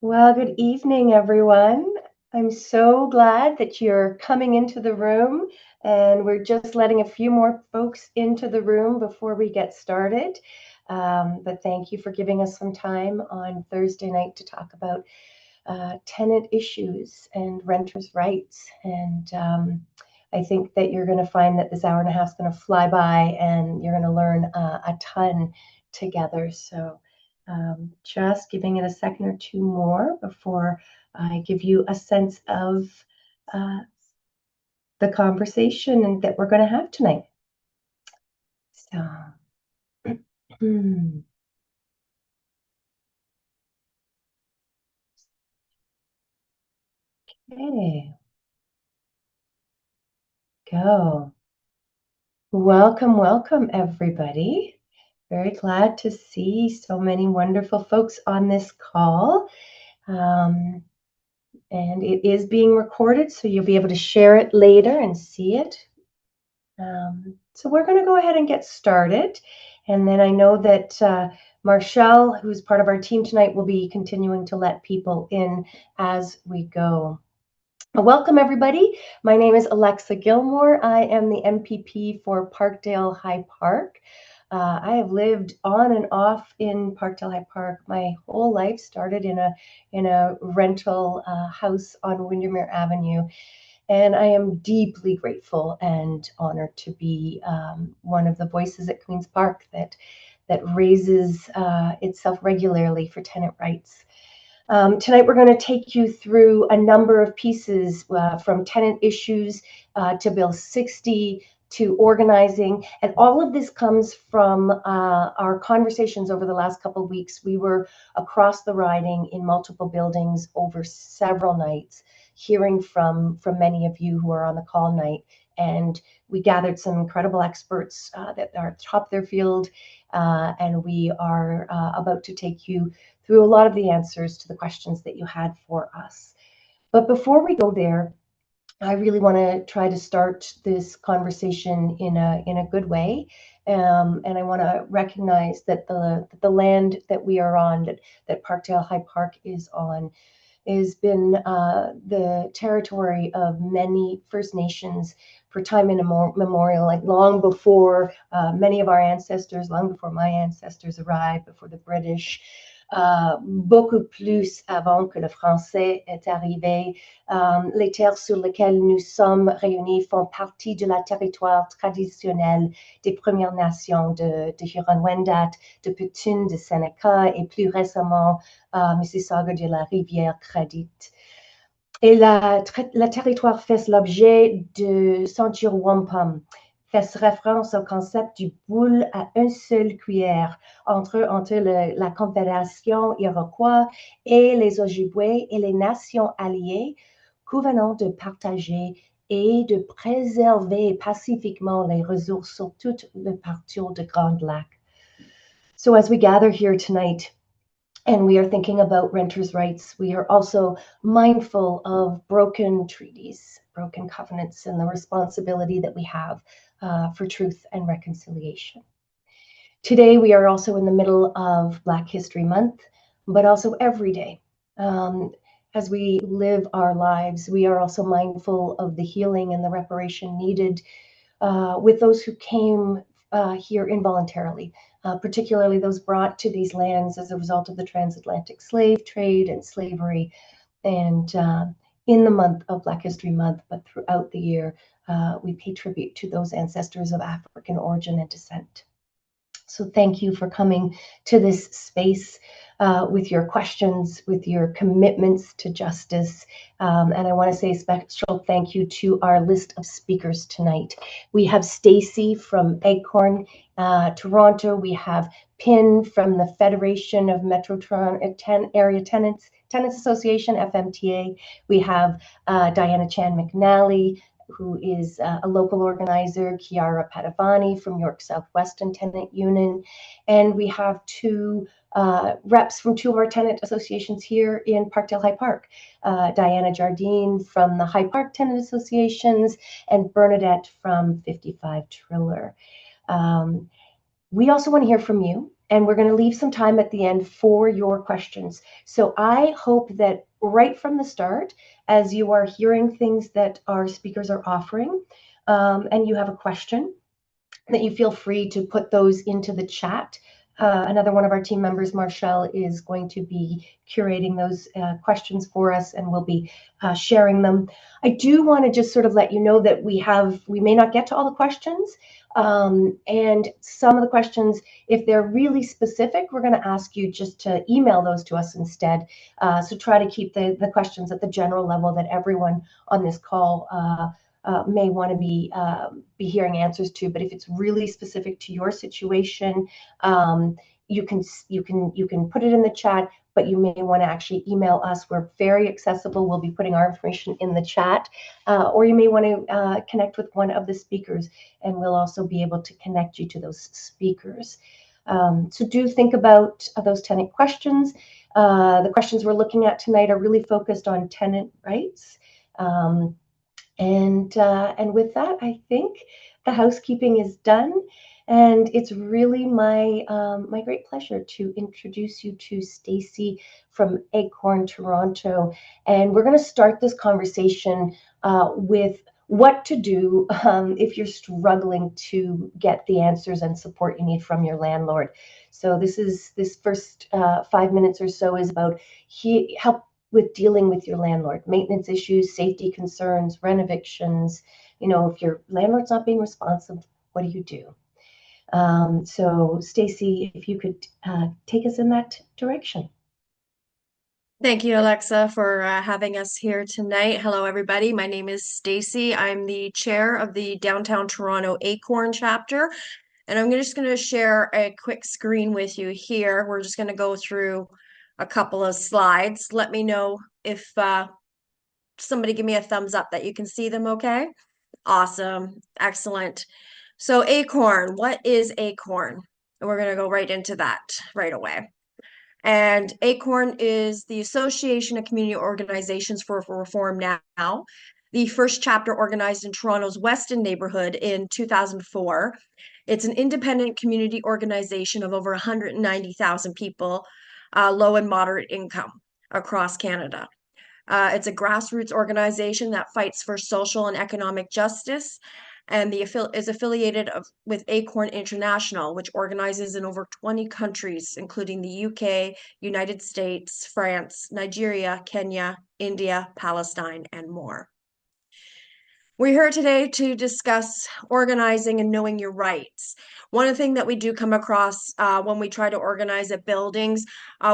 Well, good evening, everyone. I'm so glad that you're coming into the room, and we're just letting a few more folks into the room before we get started. But thank you for giving us some time on Thursday night to talk about tenant issues and renters' rights. And I think that you're going to find that this hour and a half is going to fly by, and you're going to learn a ton together. So just giving it a second or two more before I give you a sense of uh, the conversation and that we're going to have tonight. So, okay, go. Welcome, welcome, everybody. Very glad to see so many wonderful folks on this call. And it is being recorded, so you'll be able to share it later and see it. So we're going to go ahead and get started. And then I know that Marshall, who's part of our team tonight, will be continuing to let people in as we go. Welcome, everybody. My name is Alexa Gilmour. I am the MPP for Parkdale High Park. I have lived on and off in Parkdale High Park my whole life. Started in a rental house on Windermere Avenue, and I am deeply grateful and honored to be one of the voices at Queen's Park that raises itself regularly for tenant rights. Tonight, we're going to take you through a number of pieces from tenant issues to Bill 60 to organizing. And all of this comes from our conversations over the last couple of weeks. We were across the riding in multiple buildings over several nights, hearing from many of you who are on the call night. And we gathered some incredible experts that are top of their field. And we are about to take you through a lot of the answers to the questions that you had for us. But before we go there, I really want to try to start this conversation in a good way. And I want to recognize that the land that we are on, that Parkdale High Park is on, has been the territory of many First Nations for time immemorial, like long before many of our ancestors, long before my ancestors arrived, before the British, beaucoup plus avant que le français est arrivé. Les terres sur lesquelles nous sommes réunis font partie de la territoire traditionnel des Premières Nations de Huron-Wendat, de Petun, de Seneca et plus récemment Mississauga de la Rivière-Credit. Et le territoire fait l'objet de ceinture wampum, fait référence au concept du boule à une seule cuillère entre la Confédération iroquoise et les Ojibwés et les nations alliées, convenant de partager et de préserver pacifiquement les ressources sur toute le parcours de Grand Lac. So as we gather here tonight, and we are thinking about renters' rights, we are also mindful of broken treaties, broken covenants, and the responsibility that we have for truth and reconciliation. Today, we are also in the middle of Black History Month, but also every day. As we live our lives, we are also mindful of the healing and the reparation needed with those who came here involuntarily, particularly those brought to these lands as a result of the transatlantic slave trade and slavery. And in the month of Black History Month, but throughout the year, we pay tribute to those ancestors of African origin and descent. So thank you for coming to this space with your questions, with your commitments to justice. And I want to say a special thank you to our list of speakers tonight. We have Stacy from Acorn, Toronto. We have Pin from the Federation of Metro Toronto Area Tenants Association, FMTA. We have Diana Chan McNally, who is a local organizer, Chiara Padavani from York Southwestern Tenant Union. And we have two reps from two of our tenant associations here in Parkdale High Park, Diana Jardine from the High Park Tenant Associations and Bernadette from 55 Triller. We also want to hear from you. And we're going to leave some time at the end for your questions. So I hope that right from the start, as you are hearing things that our speakers are offering, and you have a question, that you feel free to put those into the chat. Another one of our team members, Marshall, is going to be curating those questions for us, and we'll be sharing them. I do want to just sort of let you know that we may not get to all the questions, and some of the questions, if they're really specific, we're going to ask you just to email those to us instead. So try to keep the questions at the general level that everyone on this call may want to be hearing answers to. But if it's really specific to your situation, you can put it in the chat, but you may want to actually email us. We're very accessible. We'll be putting our information in the chat, or you may want to connect with one of the speakers, and we'll also be able to connect you to those speakers. So do think about those tenant questions. The questions we're looking at tonight are really focused on tenant rights. And with that, I think the housekeeping is done, and it's really my my great pleasure to introduce you to Stacey from Acorn Toronto, and we're going to start this conversation with what to do if you're struggling to get the answers and support you need from your landlord. So this first 5 minutes or so is about help with dealing with your landlord, maintenance issues, safety concerns, rent evictions. If your landlord's not being responsive, what do you do? So Stacey, if you could take us in that direction. Thank you, Alexa, for having us here tonight. Hello, everybody. My name is Stacey. I'm the chair of the Downtown Toronto Acorn chapter, and I'm just going to share a quick screen with you here. We're just going to go through a couple of slides. Let me know if somebody give me a thumbs up that you can see them okay. Awesome. Excellent. So Acorn, what is Acorn? And we're going to go right into that right away. And ACORN is the Association of Community Organizations for Reform Now, the first chapter organized in Toronto's Weston neighborhood in 2004. It's an independent community organization of over 190,000 people, low and moderate income across Canada. It's a grassroots organization that fights for social and economic justice, and is affiliated with Acorn International, which organizes in over 20 countries, including the UK, United States, France, Nigeria, Kenya, India, Palestine, and more. We're here today to discuss organizing and knowing your rights. One thing that we do come across when we try to organize at buildings,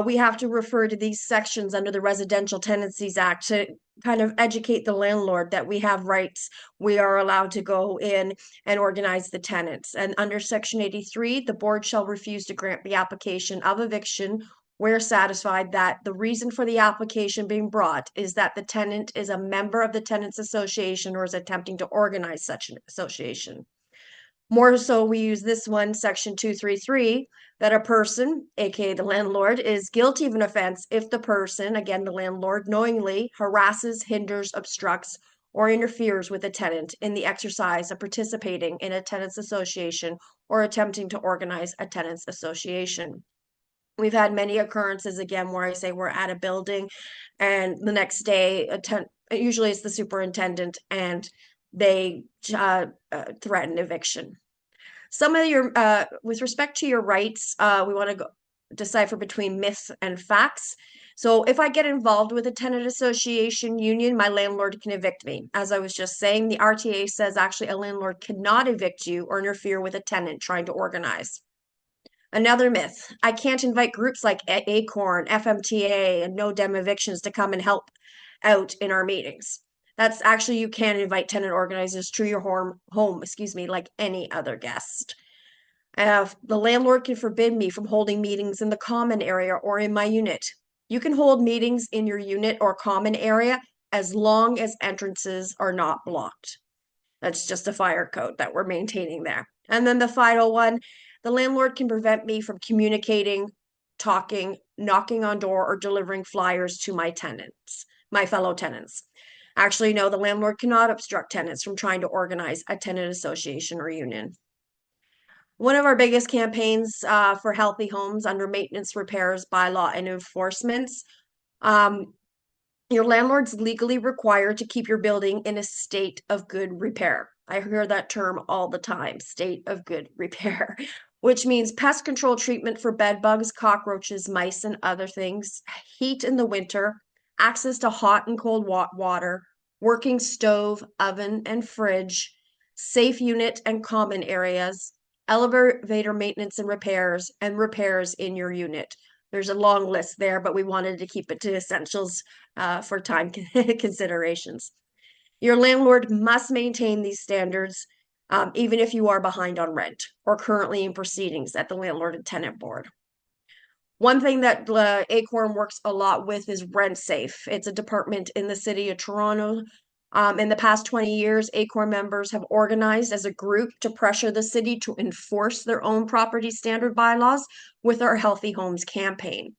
we have to refer to these sections under the Residential Tenancies Act to kind of educate the landlord that we have rights. We are allowed to go in and organize the tenants. And under Section 83, the board shall refuse to grant the application of eviction we're satisfied that the reason for the application being brought is that the tenant is a member of the tenants association or is attempting to organize such an association. More so, we use this one, section 233, that a person, aka the landlord, is guilty of an offense if the person, again the landlord, knowingly harasses, hinders, obstructs, or interferes with a tenant in the exercise of participating in a tenants association or attempting to organize a tenants association. We've had many occurrences again where I say we're at a building and the next day, usually it's the superintendent, and they threaten eviction. Some of your, with respect to your rights, we want to decipher between myths and facts. So if I get involved with a tenant association union, my landlord can evict me. As I was just saying, the RTA says actually a landlord cannot evict you or interfere with a tenant trying to organize. Another myth, I can't invite groups like ACORN, FMTA, and No Dem Evictions to come and help out in our meetings. That's actually, you can invite tenant organizers to your home, like any other guest. The landlord can forbid me from holding meetings in the common area or in my unit. You can hold meetings in your unit or common area as long as entrances are not blocked. That's just a fire code that we're maintaining there. And then the final one, the landlord can prevent me from communicating, talking, knocking on door, or delivering flyers to my tenants, my fellow tenants. Actually, no, the landlord cannot obstruct tenants from trying to organize a tenant association or union. One of our biggest campaigns for healthy homes under maintenance, repairs, bylaw, and enforcements. Um, your landlord's legally required to keep your building in a state of good repair. I hear that term all the time, state of good repair, which means pest control treatment for bed bugs, cockroaches, mice, and other things, heat in the winter, access to hot and cold water, working stove, oven, and fridge, safe unit and common areas, elevator maintenance and repairs in your unit. There's a long list there, but we wanted to keep it to essentials for time considerations. Your landlord must maintain these standards, even if you are behind on rent or currently in proceedings at the landlord and tenant board. One thing that Acorn works a lot with is Rent Safe. It's a department in the city of Toronto. In the past 20 years, Acorn members have organized as a group to pressure the city to enforce their own property standard bylaws with our Healthy Homes campaign.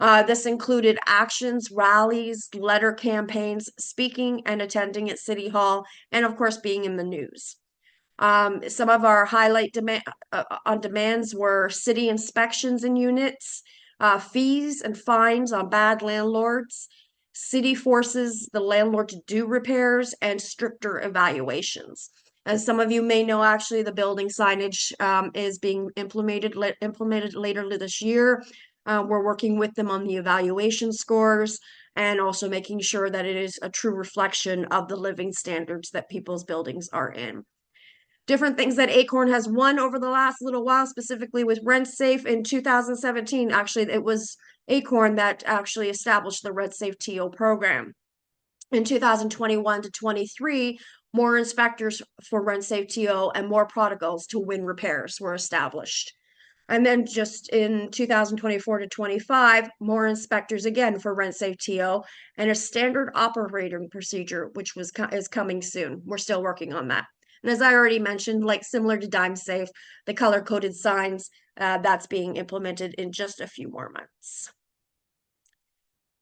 This included actions, rallies, letter campaigns, speaking and attending at City Hall, and of course, being in the news. Some of our highlight on demands were city inspections in units, fees and fines on bad landlords. City forces the landlord to do repairs and stricter evaluations. As some of you may know, actually, the building signage is being implemented later this year. We're working with them on the evaluation scores and also making sure that it is a true reflection of the living standards that people's buildings are in. Different things that Acorn has won over the last little while, specifically with Rent Safe in 2017. Actually, it was Acorn that actually established the Rent Safe TO program. In 2021 to 23, more inspectors for Rent Safe TO and more protocols to win repairs were established. And then just in 2024 to 25, more inspectors again for Rent Safe TO and a standard operating procedure, which is coming soon. We're still working on that. And as I already mentioned, like similar to Dime Safe, the color coded signs, that's being implemented in just a few more months.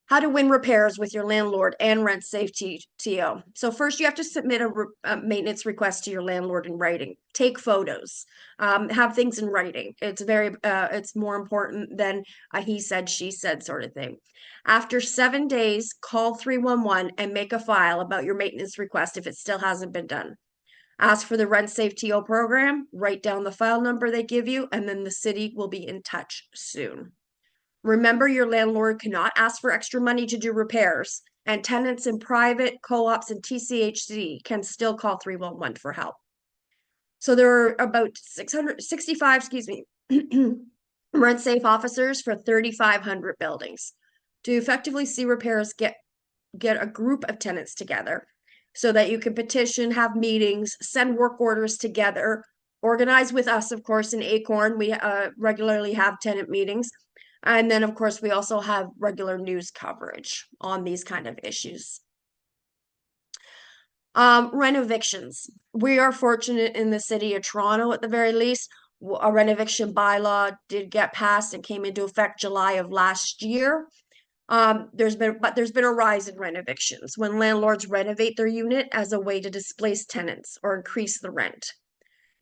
How to win repairs with your landlord and Rent Safe TO. So first you have to submit a maintenance request to your landlord in writing. Take photos, have things in writing. It's more important than a he said, she said sort of thing. After 7 days, call 311 and make a file about your maintenance request if it still hasn't been done. Ask for the Rent Safe TO program, write down the file number they give you, and then the city will be in touch soon. Remember, your landlord cannot ask for extra money to do repairs, and tenants in private, co-ops, and TCHC can still call 311 for help. So there are about 665, rent safe officers for 3,500 buildings. To effectively see repairs, get a group of tenants together so that you can petition, have meetings, send work orders together, organize with us, of course, in Acorn. We regularly have tenant meetings. And then, of course, we also have regular news coverage on these kind of issues. Renovictions. We are fortunate in the city of Toronto, at the very least. A renoviction bylaw did get passed and came into effect July of last year. There's been a rise in renovictions when landlords renovate their unit as a way to displace tenants or increase the rent.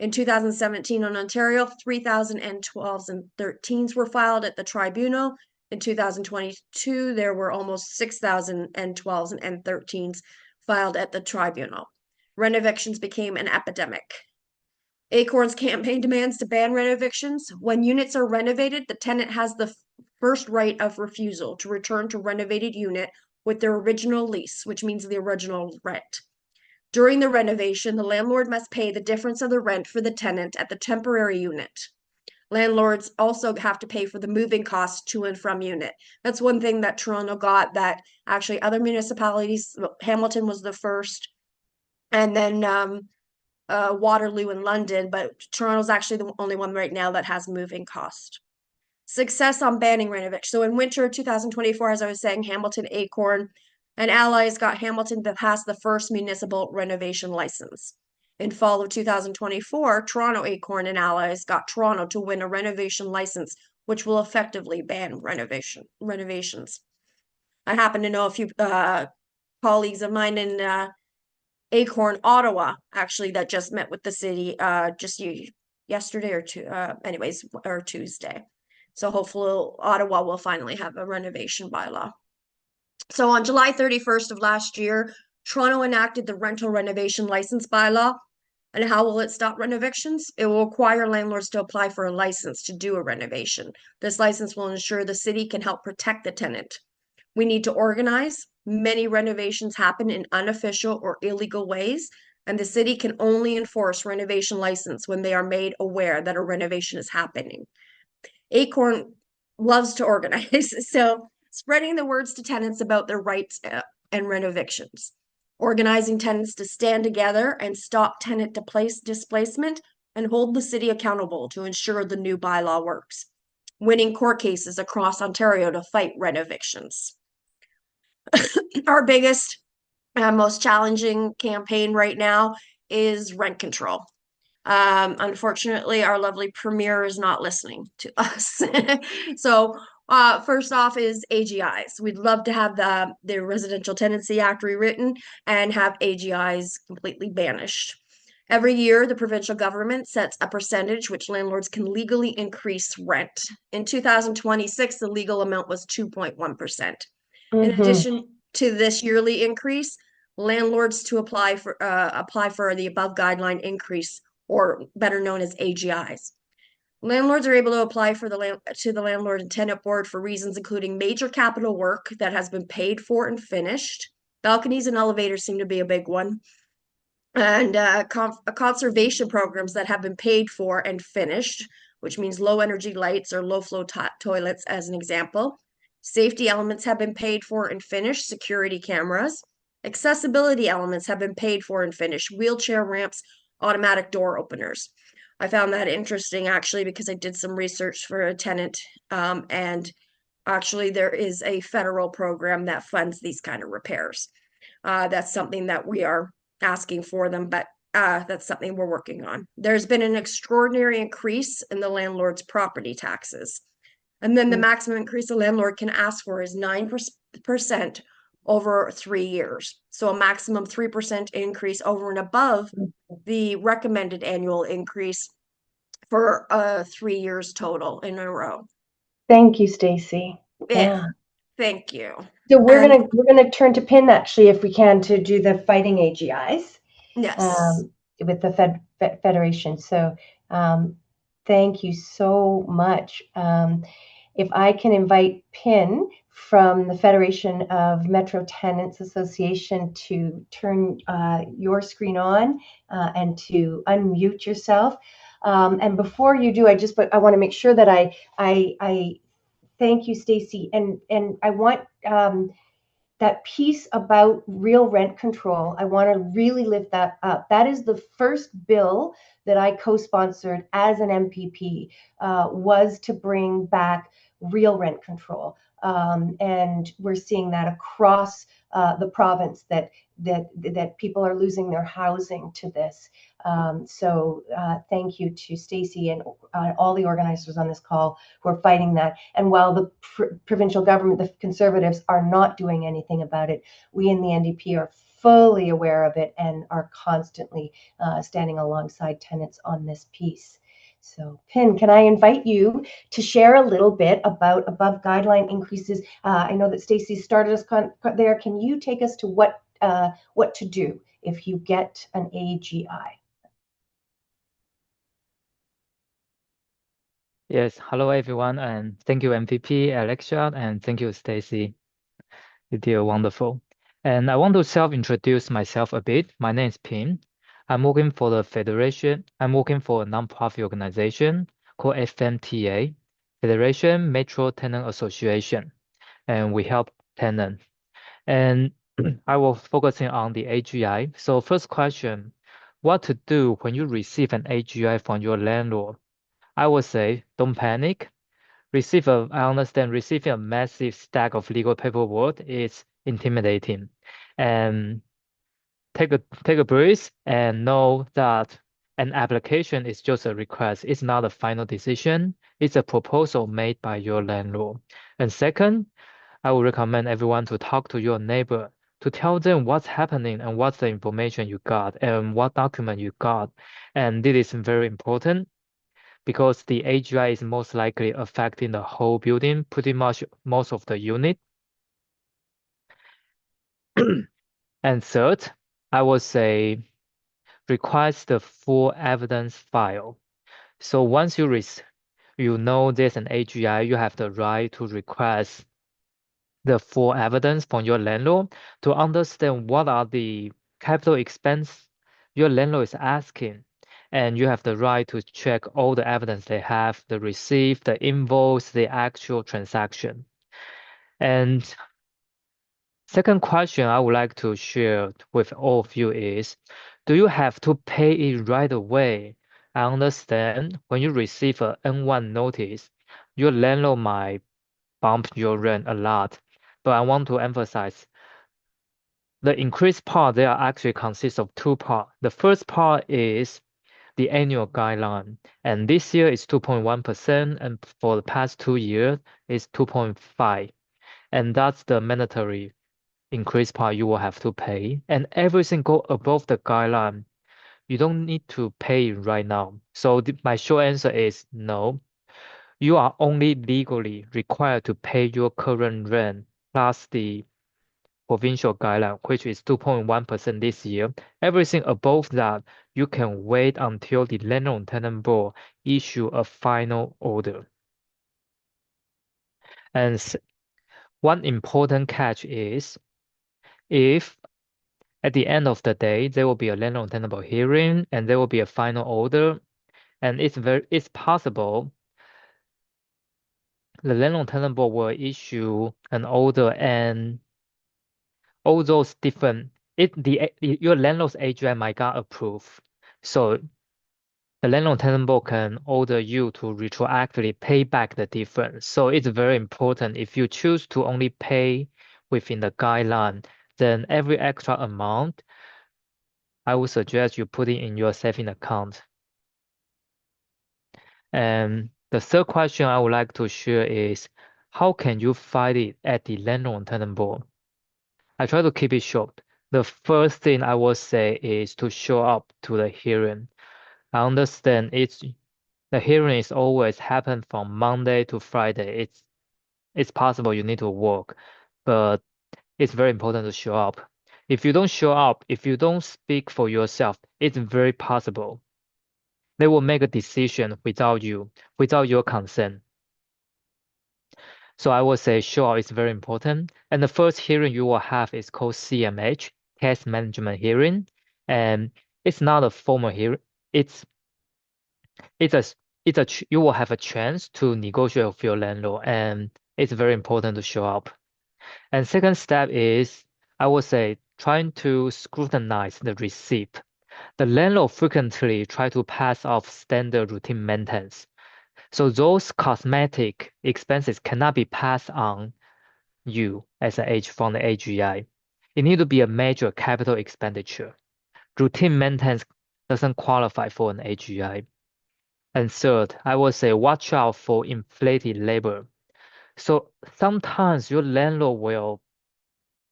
In 2017 in Ontario, 3,012s and 13s were filed at the tribunal. In 2022, there were almost 6,012s and 13s filed at the tribunal. Renovictions became an epidemic. Acorn's campaign demands to ban renovictions. When units are renovated, the tenant has the first right of refusal to return to renovated unit with their original lease, which means the original rent. During the renovation, the landlord must pay the difference of the rent for the tenant at the temporary unit. Landlords also have to pay for the moving costs to and from unit. That's one thing that Toronto got that actually other municipalities, Hamilton was the first, and then Waterloo and London, but Toronto's actually the only one right now that has moving cost. Success on banning renovation. So in winter 2024, as I was saying, Hamilton, Acorn, and Allies got Hamilton to pass the first municipal renovation license. In fall of 2024, Toronto, Acorn, and Allies got Toronto to win a renovation license, which will effectively ban renovations. I happen to know a few colleagues of mine in Acorn, Ottawa, actually, that just met with the city just yesterday or Tuesday. So hopefully Ottawa will finally have a renovation bylaw. So on July 31st of last year, Toronto enacted the rental renovation license bylaw. And how will it stop renovictions? It will require landlords to apply for a license to do a renovation. This license will ensure the city can help protect the tenant. We need to organize. Many renovations happen in unofficial or illegal ways, and the city can only enforce renovation license when they are made aware that a renovation is happening. Acorn loves to organize, so spreading the words to tenants about their rights and renovictions. Organizing tenants to stand together and stop tenant displacement and hold the city accountable to ensure the new bylaw works. Winning court cases across Ontario to fight renovictions. Our biggest and most challenging campaign right now is rent control. Unfortunately, our lovely premier is not listening to us. So, first off is AGIs. We'd love to have the Residential Tenancy Act rewritten and have AGIs completely banished. Every year, the provincial government sets a percentage which landlords can legally increase rent. In 2026, the legal amount was 2.1%. In Mm-hmm. addition to this yearly increase, landlords to apply for the above guideline increase, or better known as AGIs. Landlords are able to apply for to the landlord and tenant board for reasons including major capital work that has been paid for and finished. Balconies and elevators seem to be a big one. And conservation programs that have been paid for and finished, which means low energy lights or low flow toilets, as an example. Safety elements have been paid for and finished, security cameras. Accessibility elements have been paid for and finished, wheelchair ramps, automatic door openers. I found that interesting actually because I did some research for a tenant, and actually there is a federal program that funds these kind of repairs. That's something that we are asking for them, but that's something we're working on. There's been an extraordinary increase in the landlord's property taxes. And then the maximum increase a landlord can ask for is 9% over 3 years. So a maximum 3% increase over and above the recommended annual increase for 3 years total in a row. Thank you, Stacy. Yeah, Yeah. thank you. So And we're gonna turn to Pin actually, if we can, to do the fighting AGIs yes, with the Federation. So thank you so much. If I can invite Pin from the Federation of Metro Tenants Association to turn your screen on and to unmute yourself. And before you do, I want to make sure that I thank you, Stacy, and I want that piece about real rent control. I want to really lift that up. That is the first bill that I co-sponsored as an MPP, was to bring back real rent control. And we're seeing that across the province that people are losing their housing to this. So thank you to Stacy and all the organizers on this call who are fighting that. And while the provincial government, the Conservatives, are not doing anything about it, we in the NDP are fully aware of it and are constantly standing alongside tenants on this piece. So, Pin, can I invite you to share a little bit about above guideline increases? I know that Stacey started us there. Can you take us to what to do if you get an AGI? Yes, hello everyone, and thank you MPP, Alexia, and thank you Stacy. You did wonderful. And I want to self-introduce myself a bit. My name is Pim. I'm working for the Federation. I'm working for a nonprofit organization called FMTA, Federation Metro Tenant Association, and we help tenants. And I will focusing on the AGI. So first question, what to do when you receive an AGI from your landlord? I would say don't panic. I understand receiving a massive stack of legal paperwork is intimidating. And take a breath and know that an application is just a request. It's not a final decision. It's a proposal made by your landlord. And second, I would recommend everyone to talk to your neighbor to tell them what's happening and what's the information you got and what document you got. And this is very important. because the AGI is most likely affecting the whole building, pretty much most of the unit. And third, I would say requires the full evidence file. So once you know there's an AGI, you have the right to request the full evidence from your landlord to understand what are the capital expense your landlord is asking. And you have the right to check all the evidence they have, the receipt, the invoice, the actual transaction. And second question I would like to share with all of you is, do you have to pay it right away? I understand when you receive a N1 notice, your landlord might bump your rent a lot, but I want to emphasize the increased part there actually consists of two parts. The first part is the annual guideline, and this year is 2.1%, and for the past 2 years is 2.5, and that's the mandatory increased part you will have to pay. And everything go above the guideline, you don't need to pay right now. So my short answer is no. You are only legally required to pay your current rent plus the provincial guideline, which is 2.1% this year. Everything above that, you can wait until the landlord tenant board issue a final order. And one important catch is if at the end of the day, there will be a landlord tenant board hearing and there will be a final order, and it's possible the landlord tenant board will issue an order and all those different your landlord's AGI might not approve. So the landlord tenant board can order you to retroactively pay back the difference. So it's very important if you choose to only pay within the guideline, then every extra amount, I would suggest you put it in your saving account. And the third question I would like to share is, how can you fight it at the landlord tenant board? I try to keep it short. The first thing I will say is to show up to the hearing. I understand the hearing is always happen from Monday to Friday. It's possible you need to work, but it's very important to show up. If you don't show up, if you don't speak for yourself, it's very possible they will make a decision without you, without your consent. So I would say show up is very important. And the first hearing you will have is called CMH, Case Management Hearing, and it's not a formal hearing. It's a you will have a chance to negotiate with your landlord, and it's very important to show up. And second step is, I would say, trying to scrutinize the receipt. The landlord frequently try to pass off standard routine maintenance. So those cosmetic expenses cannot be passed on you as an age from the AGI. It need to be a major capital expenditure. Routine maintenance doesn't qualify for an AGI. And third, I would say watch out for inflated labor. So sometimes your landlord will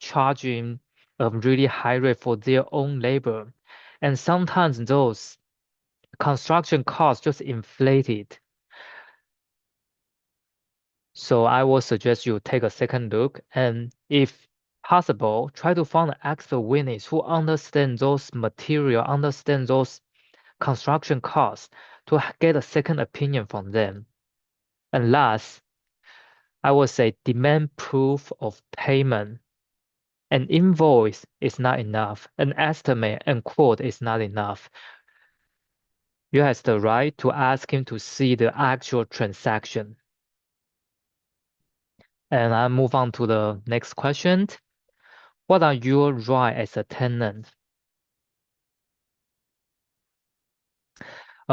charge you a really high rate for their own labor. And sometimes those construction costs just inflated. So I would suggest you take a second look and if possible, try to find an expert witness who understand those material, understand those construction costs to get a second opinion from them. And last, I would say demand proof of payment. An invoice is not enough. An estimate and quote is not enough. You have the right to ask him to see the actual transaction. And I move on to the next question. What are your rights as a tenant?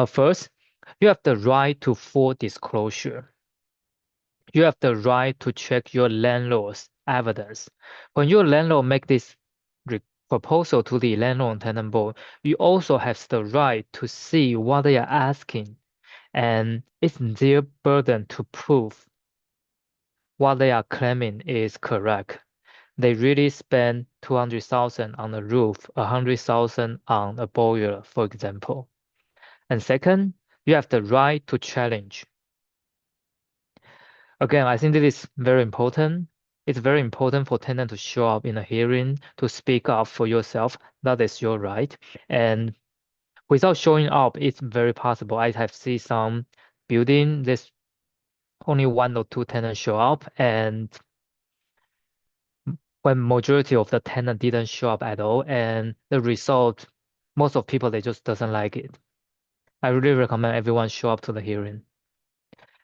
First, you have the right to full disclosure. You have the right to check your landlord's evidence. When your landlord make this proposal to the landlord tenant board, you also have the right to see what they are asking, and it's their burden to prove what they are claiming is correct. They really spend 200,000 on a roof, 100,000 on a boiler, for example. And second, you have the right to challenge. Again, I think this is very important. It's very important for tenant to show up in a hearing, to speak up for yourself. That is your right. And without showing up, it's very possible. I have seen some building, there's only 1 or 2 tenants show up, and when majority of the tenant didn't show up at all, and the result, most of people, they just doesn't like it. I really recommend everyone show up to the hearing.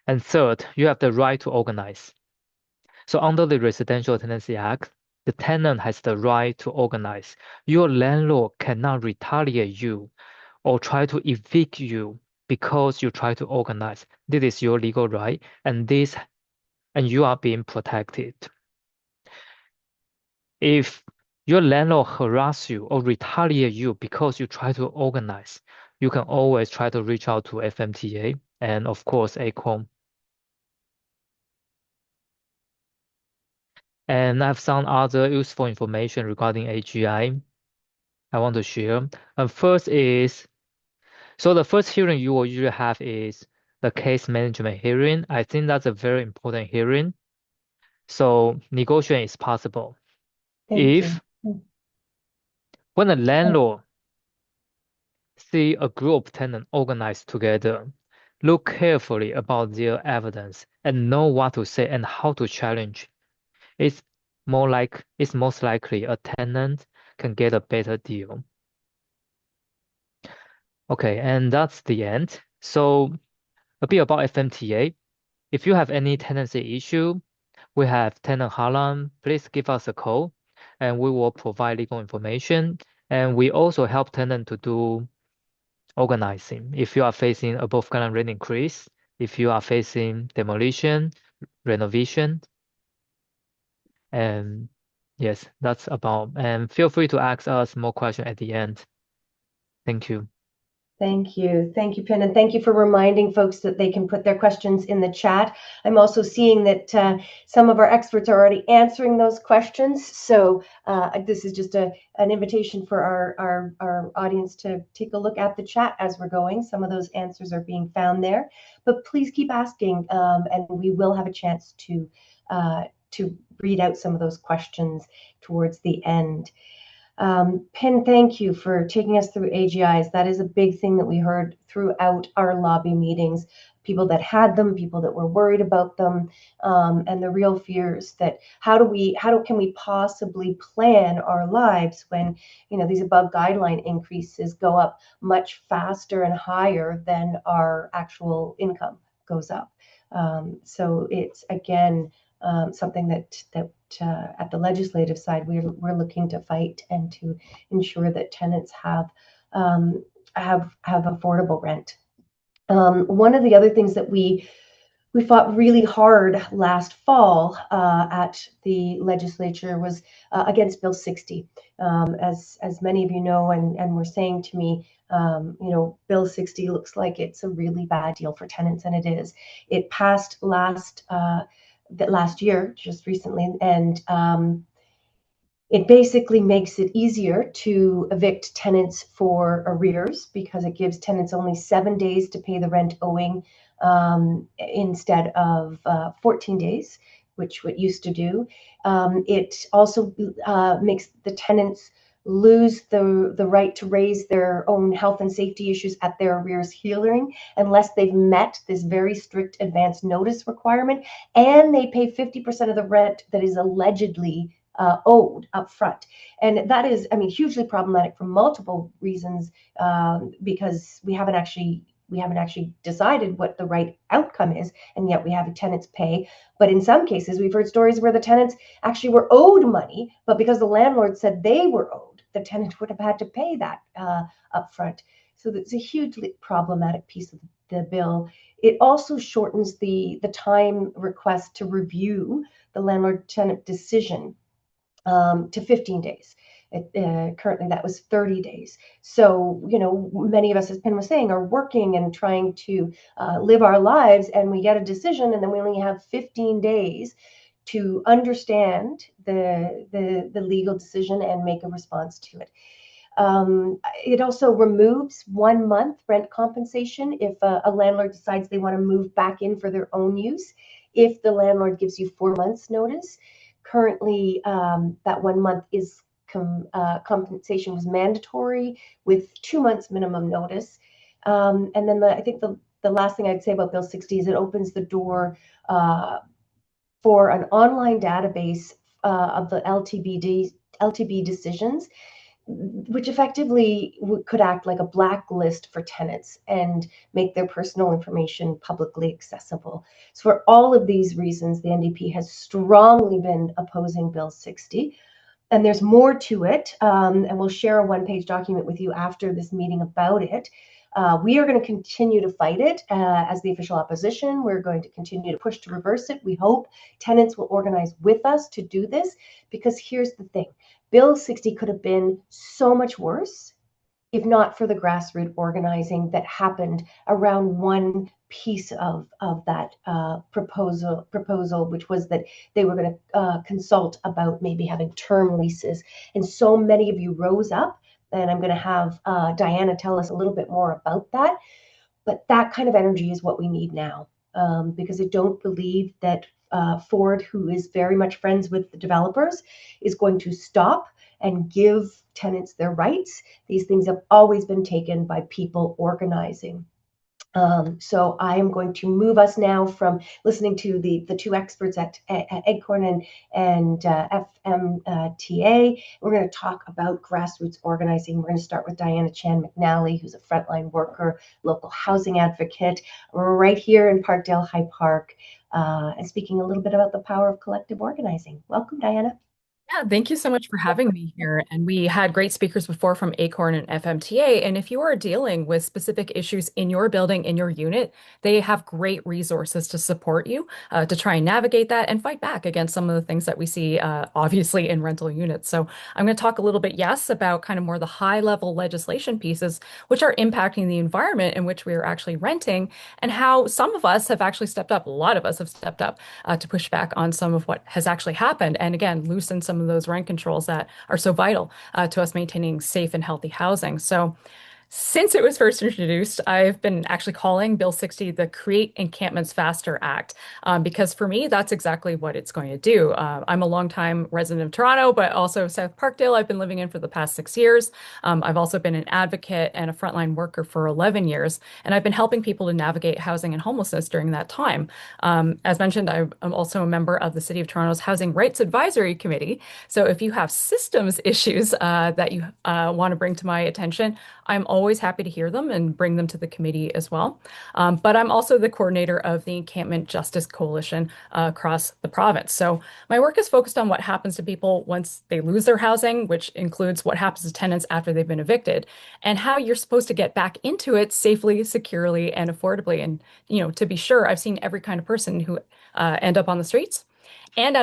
And third, you have the right to organize. So under the Residential Tenancy Act, the tenant has the right to organize. Your landlord cannot retaliate you or try to evict you because you try to organize. This is your legal right, and you are being protected. If your landlord harass you or retaliate you because you try to organize, you can always try to reach out to FMTA and of course Acorn. And I have some other useful information regarding AGI I want to share. And first is, so the first hearing you will usually have is the case management hearing. I think that's a very important hearing. So negotiation is possible. Thank If you. when a landlord see a group of tenants organized together, look carefully about their evidence and know what to say and how to challenge. It's most likely a tenant can get a better deal. Okay, and that's the end. So a bit about FMTA. If you have any tenancy issue, we have tenant hotline. Please give us a call and we will provide legal information. And we also help tenant to do organizing. If you are facing above ground rent increase, if you are facing demolition, renovation, and yes, that's about. And feel free to ask us more questions at the end. Thank you. Thank you. Thank you, Pin. And thank you for reminding folks that they can put their questions in the chat. I'm also seeing that some of our experts are already answering those questions. So this is just an invitation for our audience to take a look at the chat as we're going. Some of those answers are being found there. But please keep asking, and we will have a chance to read out some of those questions towards the end. Pin, thank you for taking us through AGIs. That is a big thing that we heard throughout our lobby meetings. People that had them, people that were worried about them, and the real fears that how can we possibly plan our lives when these above guideline increases go up much faster and higher than our actual income goes up. So it's again something that at the legislative side we're looking to fight and to ensure that tenants have affordable rent. One of the other things that we fought really hard last fall at the legislature was against Bill 60. As many of you know, and were saying to me, Bill 60 looks like it's a really bad deal for tenants, and it is. It passed last year, just recently, and it basically makes it easier to evict tenants for arrears because it gives tenants only 7 days to pay the rent owing instead of 14 days, which what used to do. It also makes the tenants lose the right to raise their own health and safety issues at their arrears hearing unless they've met this very strict advance notice requirement, and they pay 50% of the rent that is allegedly owed up front. And that is, hugely problematic for multiple reasons, because we haven't actually decided what the right outcome is, and yet we have tenants pay. But in some cases, we've heard stories where the tenants actually were owed money, but because the landlord said they were owed, the tenant would have had to pay that up front. So it's a hugely problematic piece of the bill. It also shortens the time request to review the landlord-tenant decision to 15 days. Currently, that was 30 days. So, many of us, as Pin was saying, are working and trying to live our lives, and we get a decision, and then we only have 15 days to understand the legal decision and make a response to it. It also removes 1 month rent compensation if a landlord decides they want to move back in for their own use. If the landlord gives you 4 months notice, currently that 1 month is compensation was mandatory with 2 months minimum notice. And then I think the last thing I'd say about Bill 60 is it opens the door for an online database of the LTB decisions, which effectively could act like a blacklist for tenants and make their personal information publicly accessible. So for all of these reasons, the NDP has strongly been opposing Bill 60. And there's more to it, and we'll share a one-page document with you after this meeting about it. We are going to continue to fight it as the official opposition. We're going to continue to push to reverse it. We hope tenants will organize with us to do this, because here's the thing. Bill 60 could have been so much worse if not for the grassroots organizing that happened around one piece of that proposal, which was that they were going to consult about maybe having term leases. And so many of you rose up, and I'm going to have Diana tell us a little bit more about that. But that kind of energy is what we need now, because I don't believe that Ford, who is very much friends with the developers, is going to stop and give tenants their rights. These things have always been taken by people organizing. So I am going to move us now from listening to the two experts at Acorn and FMTA. We're going to talk about grassroots organizing. We're going to start with Diana Chan McNally, who's a frontline worker, local housing advocate. We're right here in Parkdale High Park, and speaking a little bit about the power of collective organizing. Welcome, Diana. Yeah, thank you so much for having me here. And we had great speakers before from Acorn and FMTA. And if you are dealing with specific issues in your building, in your unit, they have great resources to support you to try and navigate that and fight back against some of the things that we see, obviously, in rental units. So I'm going to talk a little bit, yes, about kind of more the high level legislation pieces, which are impacting the environment in which we are actually renting, and how some of us have actually stepped up. A lot of us have stepped up to push back on some of what has actually happened. And again, loosen some of those rent controls that are so vital to us maintaining safe and healthy housing. So since it was first introduced, I've been actually calling Bill 60 the Create Encampments Faster Act, because for me, that's exactly what it's going to do. I'm a longtime resident of Toronto, but also South Parkdale, I've been living in for the past 6 years. I've also been an advocate and a frontline worker for 11 years, and I've been helping people to navigate housing and homelessness during that time. As mentioned, I'm also a member of the City of Toronto's Housing Rights Advisory Committee. So if you have systems issues that you want to bring to my attention, I'm always happy to hear them and bring them to the committee as well. But I'm also the coordinator of the Encampment Justice Coalition across the province. So my work is focused on what happens to people once they lose their housing, which includes what happens to tenants after they've been evicted, and how you're supposed to get back into it safely, securely, and affordably. And, to be sure, I've seen every kind of person who end up on the streets and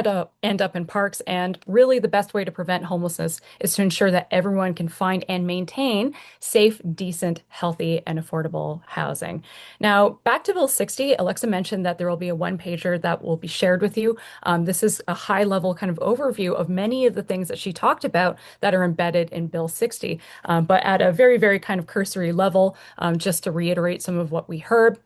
end up in parks. And really, the best way to prevent homelessness is to ensure that everyone can find and maintain safe, decent, healthy, and affordable housing. Now, back to Bill 60, Alexa mentioned that there will be a one-pager that will be shared with you. This is a high-level kind of overview of many of the things that she talked about that are embedded in Bill 60. But at a very, very kind of cursory level, just to reiterate some of what we heard.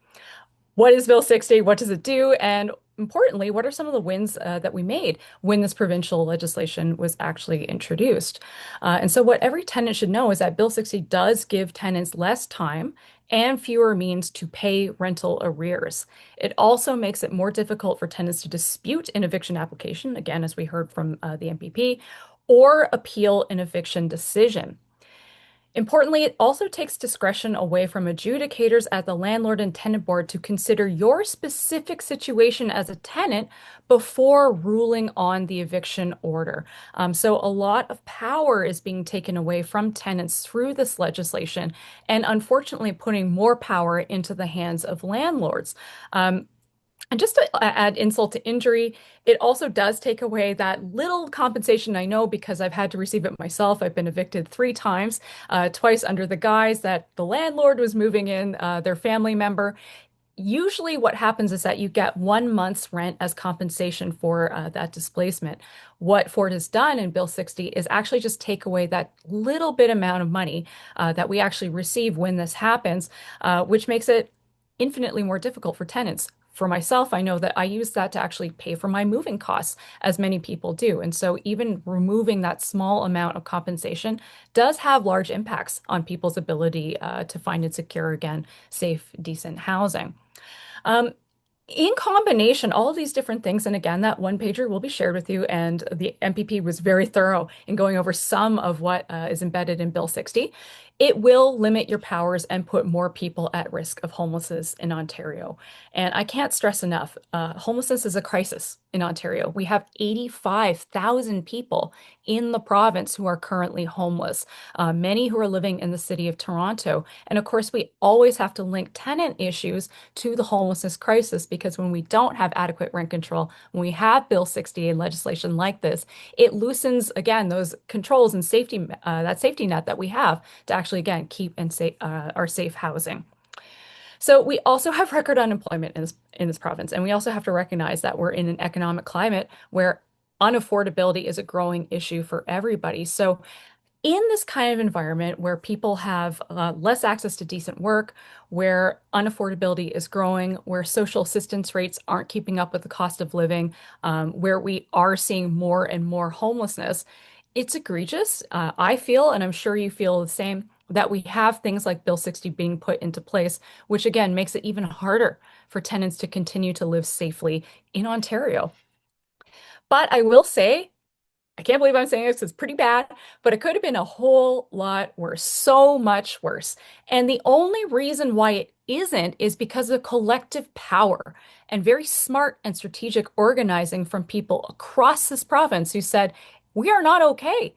What is Bill 60? What does it do? And importantly, what are some of the wins that we made when this provincial legislation was actually introduced? And so, what every tenant should know is that Bill 60 does give tenants less time and fewer means to pay rental arrears. It also makes it more difficult for tenants to dispute an eviction application, again, as we heard from the MPP, or appeal an eviction decision. Importantly, it also takes discretion away from adjudicators at the landlord and tenant board to consider your specific situation as a tenant before ruling on the eviction order. So a lot of power is being taken away from tenants through this legislation, and unfortunately putting more power into the hands of landlords. And just to add insult to injury, it also does take away that little compensation. I know because I've had to receive it myself. I've been evicted 3 times, twice under the guise that the landlord was moving in their family member. usually what happens is that you get 1 month's rent as compensation for that displacement. What Ford has done in Bill 60 is actually just take away that little bit amount of money that we actually receive when this happens, which makes it infinitely more difficult for tenants. For myself, I know that I use that to actually pay for my moving costs, as many people do. And so even removing that small amount of compensation does have large impacts on people's ability to find and secure, again, safe, decent housing. Um, in combination, all of these different things, and again, that one pager will be shared with you, and the MPP was very thorough in going over some of what is embedded in Bill 60. It will limit your powers and put more people at risk of homelessness in Ontario. And I can't stress enough, homelessness is a crisis in Ontario. We have 85,000 people in the province who are currently homeless, many who are living in the city of Toronto. And of course, we always have to link tenant issues to the homelessness crisis because when we don't have adequate rent control, when we have Bill 60 and legislation like this, it loosens again those controls and safety that safety net that we have to actually again keep and say our safe housing. So we also have record unemployment in this province, and we also have to recognize that we're in an economic climate where unaffordability is a growing issue for everybody. So in this kind of environment where people have less access to decent work, where unaffordability is growing, where social assistance rates aren't keeping up with the cost of living, where we are seeing more and more homelessness, it's egregious. I feel, and I'm sure you feel the same, that we have things like Bill 60 being put into place, which again makes it even harder for tenants to continue to live safely in Ontario. But I will say, I can't believe I'm saying this, it's pretty bad, but it could have been a whole lot worse, so much worse. And the only reason why it isn't is because of collective power and very smart and strategic organizing from people across this province who said, we are not okay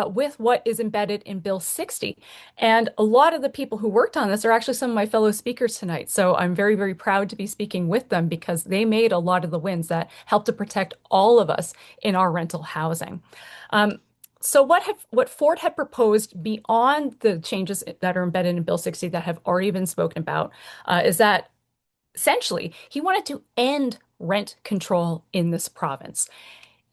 with what is embedded in Bill 60. And a lot of the people who worked on this are actually some of my fellow speakers tonight. So I'm very, very proud to be speaking with them because they made a lot of the wins that helped to protect all of us in our rental housing. Um, so what Ford had proposed beyond the changes that are embedded in Bill 60 that have already been spoken about is that essentially he wanted to end rent control in this province.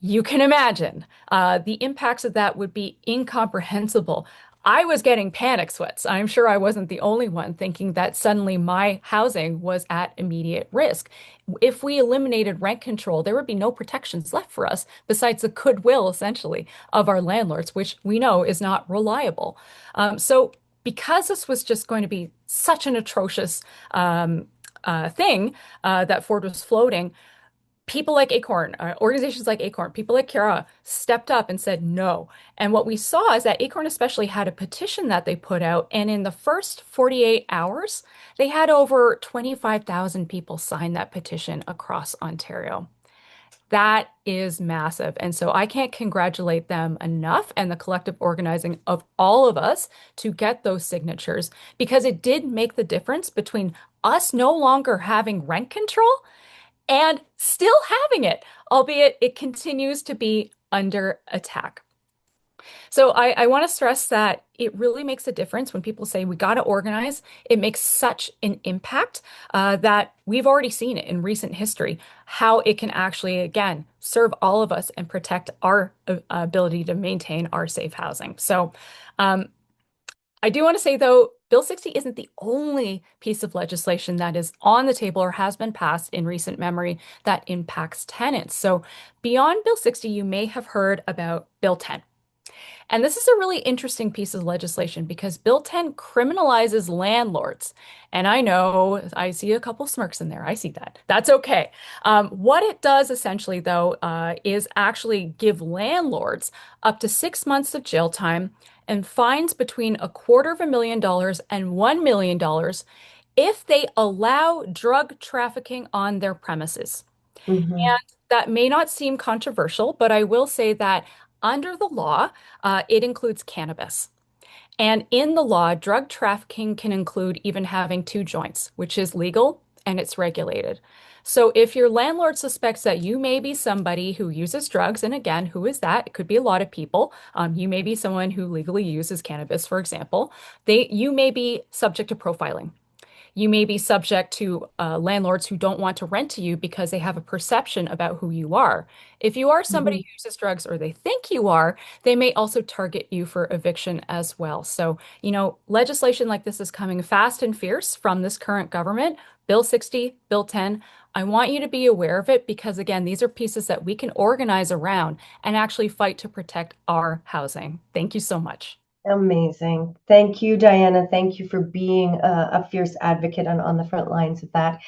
You can imagine the impacts of that would be incomprehensible. I was getting panic sweats. I'm sure I wasn't the only one thinking that suddenly my housing was at immediate risk. If we eliminated rent control, there would be no protections left for us besides the goodwill, essentially, of our landlords, which we know is not reliable. So, because this was just going to be such an atrocious thing that Ford was floating, people like Acorn, organizations like Acorn, people like Kara stepped up and said no. And what we saw is that Acorn especially had a petition that they put out. And in the first 48 hours, they had over 25,000 people sign that petition across Ontario. That is massive. And so I can't congratulate them enough and the collective organizing of all of us to get those signatures because it did make the difference between us no longer having rent control and still having it, albeit it continues to be under attack. So I want to stress that it really makes a difference when people say we got to organize. It makes such an impact that we've already seen it in recent history, how it can actually, again, serve all of us and protect our ability to maintain our safe housing. So I do want to say, though, Bill 60 isn't the only piece of legislation that is on the table or has been passed in recent memory that impacts tenants. So beyond Bill 60, you may have heard about Bill 10. And this is a really interesting piece of legislation because Bill 10 criminalizes landlords. And I know I see a couple smirks in there. I see that. That's okay. What it does essentially, though, is actually give landlords up to 6 months of jail time and fines between $250,000 and $1 million if they allow drug trafficking on their premises. Mm-hmm. And that may not seem controversial, but I will say that under the law, it includes cannabis. And in the law, drug trafficking can include even having two joints, which is legal and it's regulated. So if your landlord suspects that you may be somebody who uses drugs, and again, who is that? It could be a lot of people. You may be someone who legally uses cannabis, for example. You may be subject to profiling. You may be subject to landlords who don't want to rent to you because they have a perception about who you are. If you are somebody Mhm. who uses drugs or they think you are, they may also target you for eviction as well. So, legislation like this is coming fast and fierce from this current government. Bill 60, Bill 10. I want you to be aware of it because, again, these are pieces that we can organize around and actually fight to protect our housing. Thank you so much. Amazing. Thank you, Diana. Thank you for being a fierce advocate on the front lines of that.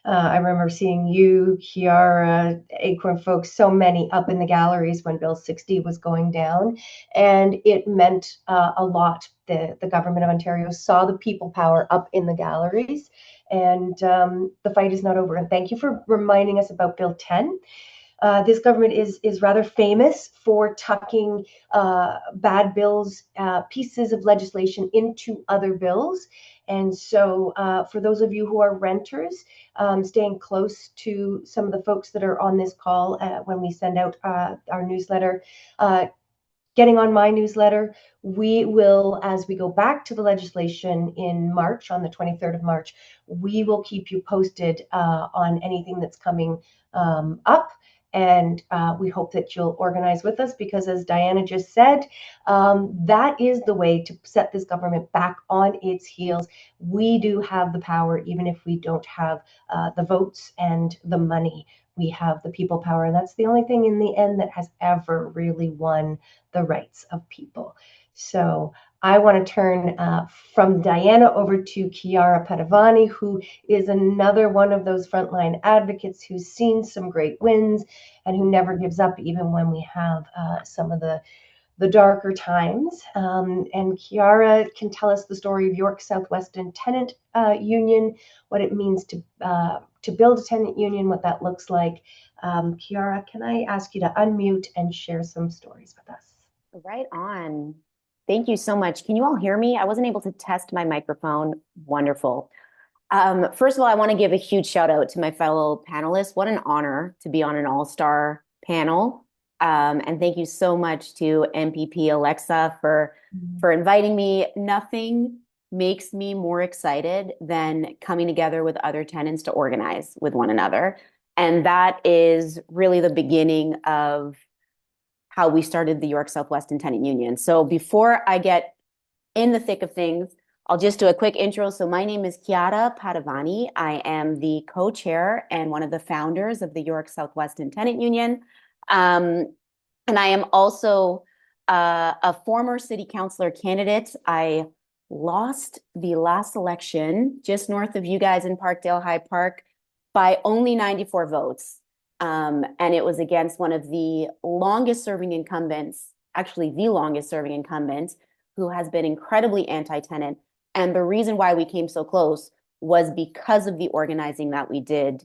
I remember seeing you, Kiara, Acorn folks, so many up in the galleries when Bill 60 was going down. And it meant a lot. The government of Ontario saw the people power up in the galleries. And the fight is not over. And thank you for reminding us about Bill 10. This government is rather famous for tucking bad bills, pieces of legislation into other bills. And so, for those of you who are renters, staying close to some of the folks that are on this call when we send out our newsletter, getting on my newsletter. We will, as we go back to the legislation in March, on the 23rd of March, we will keep you posted on anything that's coming up. And we hope that you'll organize with us because, as Diana just said, that is the way to set this government back on its heels. We do have the power, even if we don't have the votes and the money. We have the people power. And that's the only thing in the end that has ever really won the rights of people. So I want to turn from Diana over to Chiara Padovani, who is another one of those frontline advocates who's seen some great wins and who never gives up even when we have some of the darker times. And Chiara can tell us the story of York Southwestern Tenant Union, what it means to build a tenant union, what that looks like. Chiara, can I ask you to unmute and share some stories with us? Right on. Thank you so much. Can you all hear me? I wasn't able to test my microphone. Wonderful. First of all, I want to give a huge shout out to my fellow panelists. What an honor to be on an all-star panel. And thank you so much to MPP Alexa for inviting me. Nothing makes me more excited than coming together with other tenants to organize with one another. And that is really the beginning of how we started the York Southwestern Tenant Union. So before I get in the thick of things, I'll just do a quick intro. So my name is Chiara Padovani. I am the co-chair and one of the founders of the York Southwestern Tenant Union. And I am also a former city councilor candidate. I lost the last election just north of you guys in Parkdale High Park by only 94 votes. And it was against one of the longest serving incumbents, actually the longest serving incumbent, who has been incredibly anti-tenant. And the reason why we came so close was because of the organizing that we did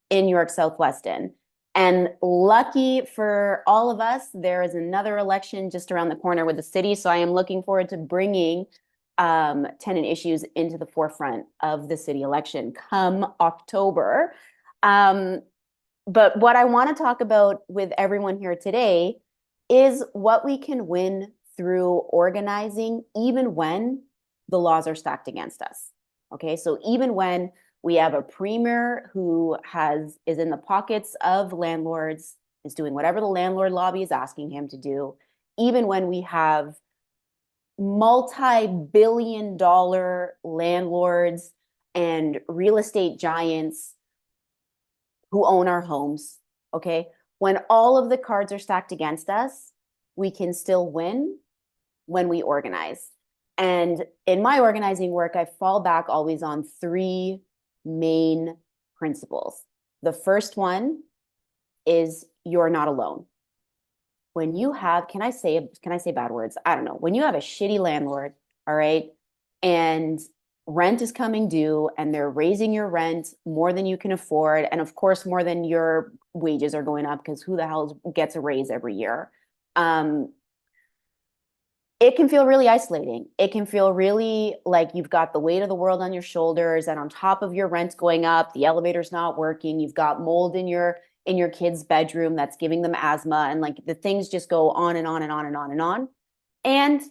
in York Southwestern. And lucky for all of us, there is another election just around the corner with the city. So I am looking forward to bringing tenant issues into the forefront of the city election come October. But what I want to talk about with everyone here today is what we can win through organizing, even when the laws are stacked against us. Okay, so even when we have a premier who is in the pockets of landlords, is doing whatever the landlord lobby is asking him to do, even when we have multi-billion-dollar landlords and real estate giants who own our homes, okay? When all of the cards are stacked against us, we can still win when we organize. And in my organizing work, I fall back always on three main principles. The first one is you're not alone. When you have, can I say bad words? I don't know. When you have a shitty landlord, all right, and rent is coming due and they're raising your rent more than you can afford. And of course, more than your wages are going up because who the hell gets a raise every year? It can feel really isolating. It can feel really like you've got the weight of the world on your shoulders, and on top of your rent going up, the elevator's not working. You've got mold in your kid's bedroom that's giving them asthma, and like the things just go on and on and on and on and on. And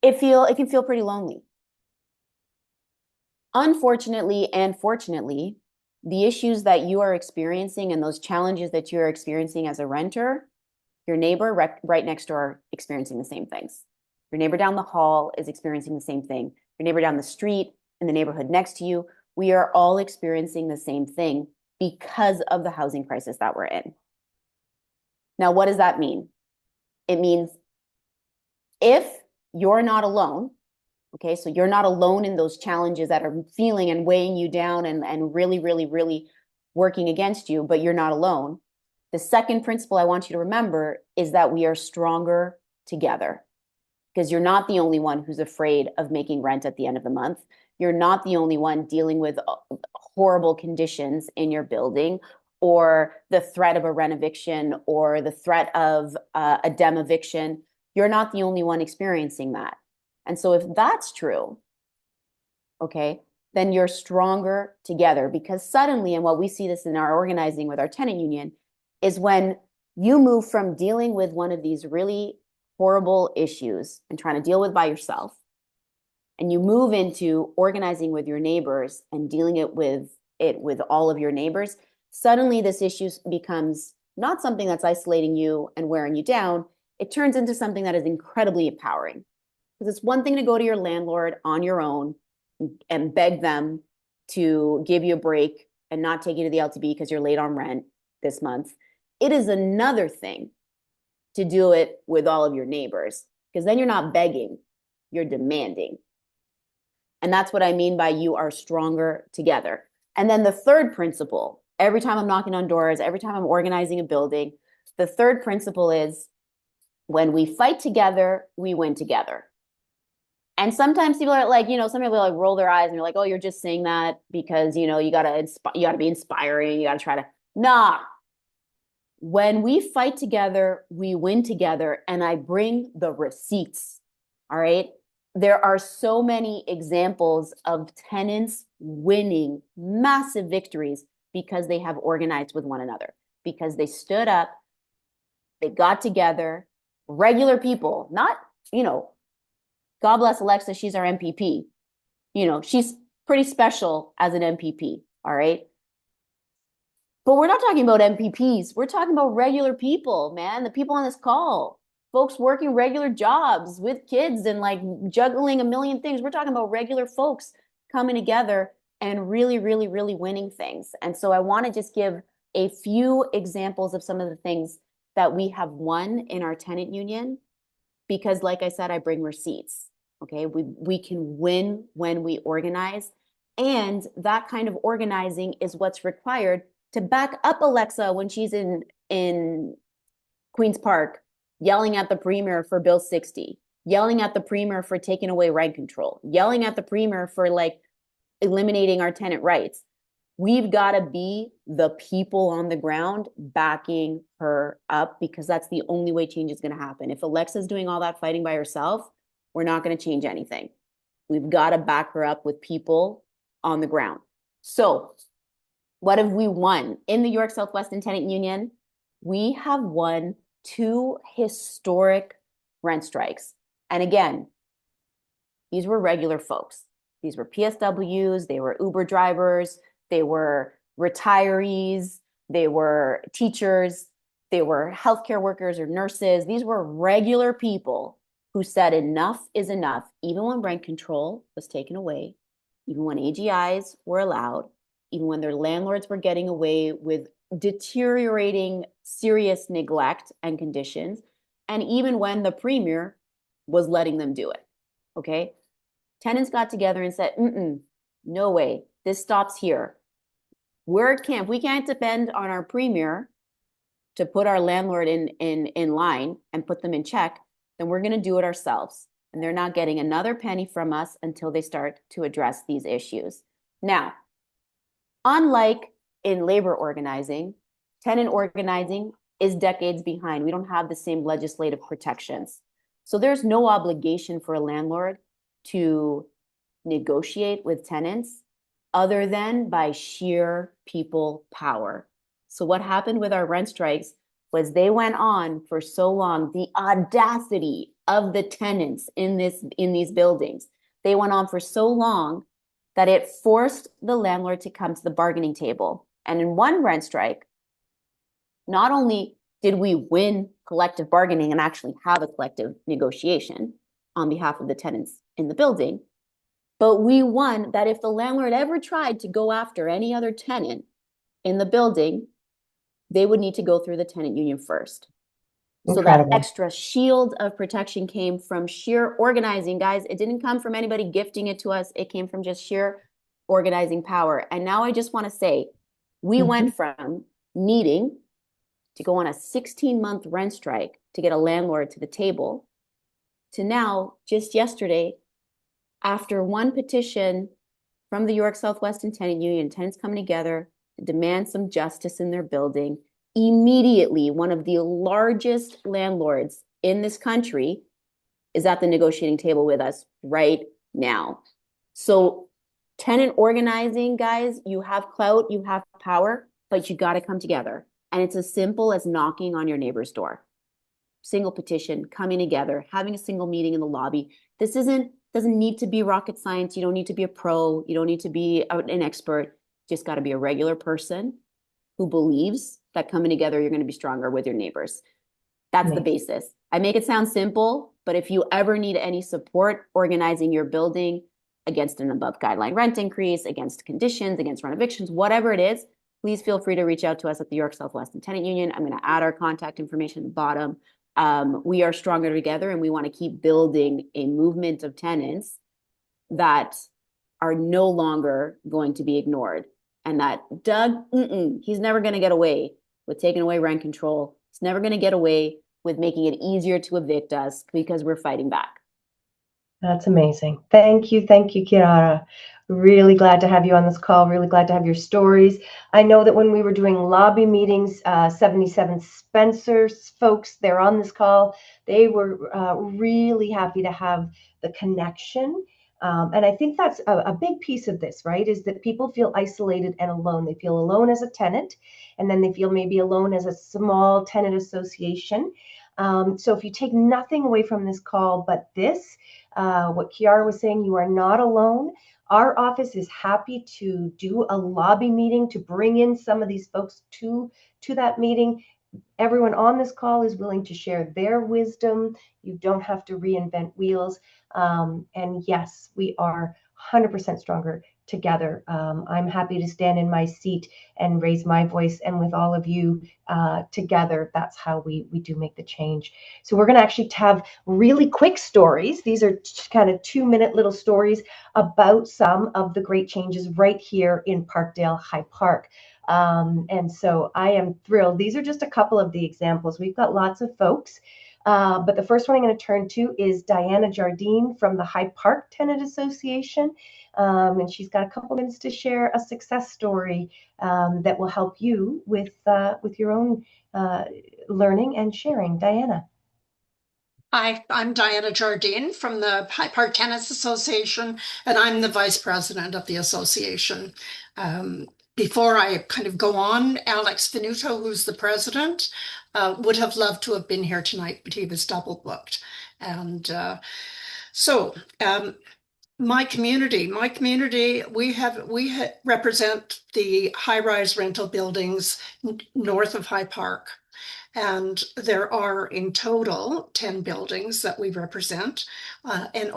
it can feel pretty lonely. Unfortunately and fortunately, the issues that you are experiencing and those challenges that you're experiencing as a renter, your neighbor right next door are experiencing the same things. Your neighbor down the hall is experiencing the same thing. Your neighbor down the street in the neighborhood next to you, we are all experiencing the same thing because of the housing crisis that we're in. Now, what does that mean? It means if you're not alone, okay, so you're not alone in those challenges that are feeling and weighing you down and really, really, really working against you, but you're not alone. The second principle I want you to remember is that we are stronger together, because you're not the only one who's afraid of making rent at the end of the month. You're not the only one dealing with horrible conditions in your building, or the threat of a rent eviction, or the threat of a dem eviction. You're not the only one experiencing that. And so if that's true, okay, then you're stronger together, because suddenly, and what we see this in our organizing with our tenant union, is when you move from dealing with one of these really horrible issues and trying to deal with by yourself, and you move into organizing with your neighbors and dealing with all of your neighbors, suddenly this issue becomes not something that's isolating you and wearing you down. It turns into something that is incredibly empowering. Because it's one thing to go to your landlord on your own and beg them to give you a break and not take you to the LTB because you're late on rent this month. It is another thing to do it with all of your neighbors, because then you're not begging, you're demanding. And that's what I mean by you are stronger together. And then the third principle, every time I'm knocking on doors, every time I'm organizing a building, the third principle is when we fight together, we win together. And sometimes people are like, some people like roll their eyes and you're like, oh, you're just saying that because, you gotta be inspiring. You gotta try to, nah. When we fight together, we win together. And I bring the receipts. All right. There are so many examples of tenants winning massive victories because they have organized with one another, because they stood up, they got together, regular people, not, God bless Alexa, she's our MPP. She's pretty special as an MPP, all right? But we're not talking about MPPs. We're talking about regular people, man, the people on this call, folks working regular jobs with kids and like juggling a million things. We're talking about regular folks coming together and really, really, really winning things. And so I want to just give a few examples of some of the things that we have won in our tenant union, because like I said, I bring receipts. Okay, we can win when we organize, and that kind of organizing is what's required to back up Alexa when she's in Queens Park yelling at the premier for Bill 60, yelling at the premier for taking away rent control, yelling at the premier for like eliminating our tenant rights. We've got to be the people on the ground backing her up, because that's the only way change is going to happen. If Alexa's doing all that fighting by herself, we're not going to change anything. We've got to back her up with people on the ground. So what have we won? In the York Southwestern Tenant Union, we have won 2 historic rent strikes. And again, these were regular folks. These were PSWs, they were Uber drivers, they were retirees, they were teachers, they were healthcare workers or nurses. These were regular people who said enough is enough, even when rent control was taken away, even when AGIs were allowed, even when their landlords were getting away with deteriorating serious neglect and conditions, and even when the premier was letting them do it. Okay? Tenants got together and said, no way, this stops here. We can't depend on our premier to put our landlord in line and put them in check, then we're going to do it ourselves. And they're not getting another penny from us until they start to address these issues. Now, unlike in labor organizing, tenant organizing is decades behind. We don't have the same legislative protections. So there's no obligation for a landlord to negotiate with tenants other than by sheer people power. So what happened with our rent strikes was they went on for so long. The audacity of the tenants in these buildings, they went on for so long that it forced the landlord to come to the bargaining table. And in one rent strike, not only did we win collective bargaining and actually have a collective negotiation on behalf of the tenants in the building, but we won that if the landlord ever tried to go after any other tenant in the building, they would need to go through the tenant union first. So that extra shield of protection came from sheer organizing, guys. It didn't come from anybody gifting it to us. It came from just sheer organizing power. And now I just want to say, we went from needing to go on a 16-month rent strike to get a landlord to the table to now, just yesterday, after one petition from the York Southwestern Tenant Union, tenants coming together to demand some justice in their building, immediately one of the largest landlords in this country is at the negotiating table with us right now. So tenant organizing, guys, you have clout, you have power, but you got to come together. And it's as simple as knocking on your neighbor's door. Single petition, coming together, having a single meeting in the lobby. This doesn't need to be rocket science. You don't need to be a pro. You don't need to be an expert. Just got to be a regular person who believes that coming together, you're going to be stronger with your neighbors. That's the basis. I make it sound simple, but if you ever need any support organizing your building against an above guideline rent increase, against conditions, against rent evictions, whatever it is, please feel free to reach out to us at the York Southwestern Tenant Union. I'm going to add our contact information at the bottom. We are stronger together, and we want to keep building a movement of tenants that are no longer going to be ignored. And that Doug, he's never going to get away with taking away rent control. He's never going to get away with making it easier to evict us because we're fighting back. That's amazing. Thank you, Kirara. Really glad to have you on this call. Really glad to have your stories. I know that when we were doing lobby meetings, 77 Spencer's folks, they're on this call. They were really happy to have the connection. And I think that's a big piece of this, right? Is that people feel isolated and alone. They feel alone as a tenant, and then they feel maybe alone as a small tenant association. So if you take nothing away from this call but this, what Kiara was saying, you are not alone. Our office is happy to do a lobby meeting to bring in some of these folks to that meeting. Everyone on this call is willing to share their wisdom. You don't have to reinvent wheels. And yes, we are 100% stronger together. I'm happy to stand in my seat and raise my voice. And with all of you together, that's how we do make the change. So we're going to actually have really quick stories. These are kind of 2-minute little stories about some of the great changes right here in Parkdale High Park. And so I am thrilled. These are just a couple of the examples. We've got lots of folks. But the first one I'm going to turn to is Diana Jardine from the High Park Tenant Association. And she's got a couple minutes to share a success story that will help you with your own learning and sharing. Diana. Hi, I'm Diana Jardine from the High Park Tenants Association, and I'm the vice president of the association. Before I kind of go on, Alex Venuto, who's the president, would have loved to have been here tonight, but he was double booked. And my community, we represent the high-rise rental buildings north of High Park. And there are in total 10 buildings that we represent, and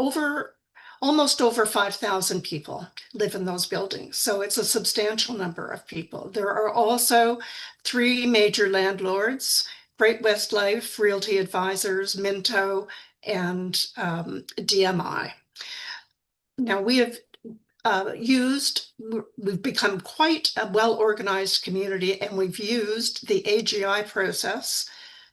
almost over 5,000 people live in those buildings. So it's a substantial number of people. There are also 3 major landlords: Great West Life, Realty Advisors, Minto, and DMI. Now we have we've become quite a well-organized community, and we've used the AGI process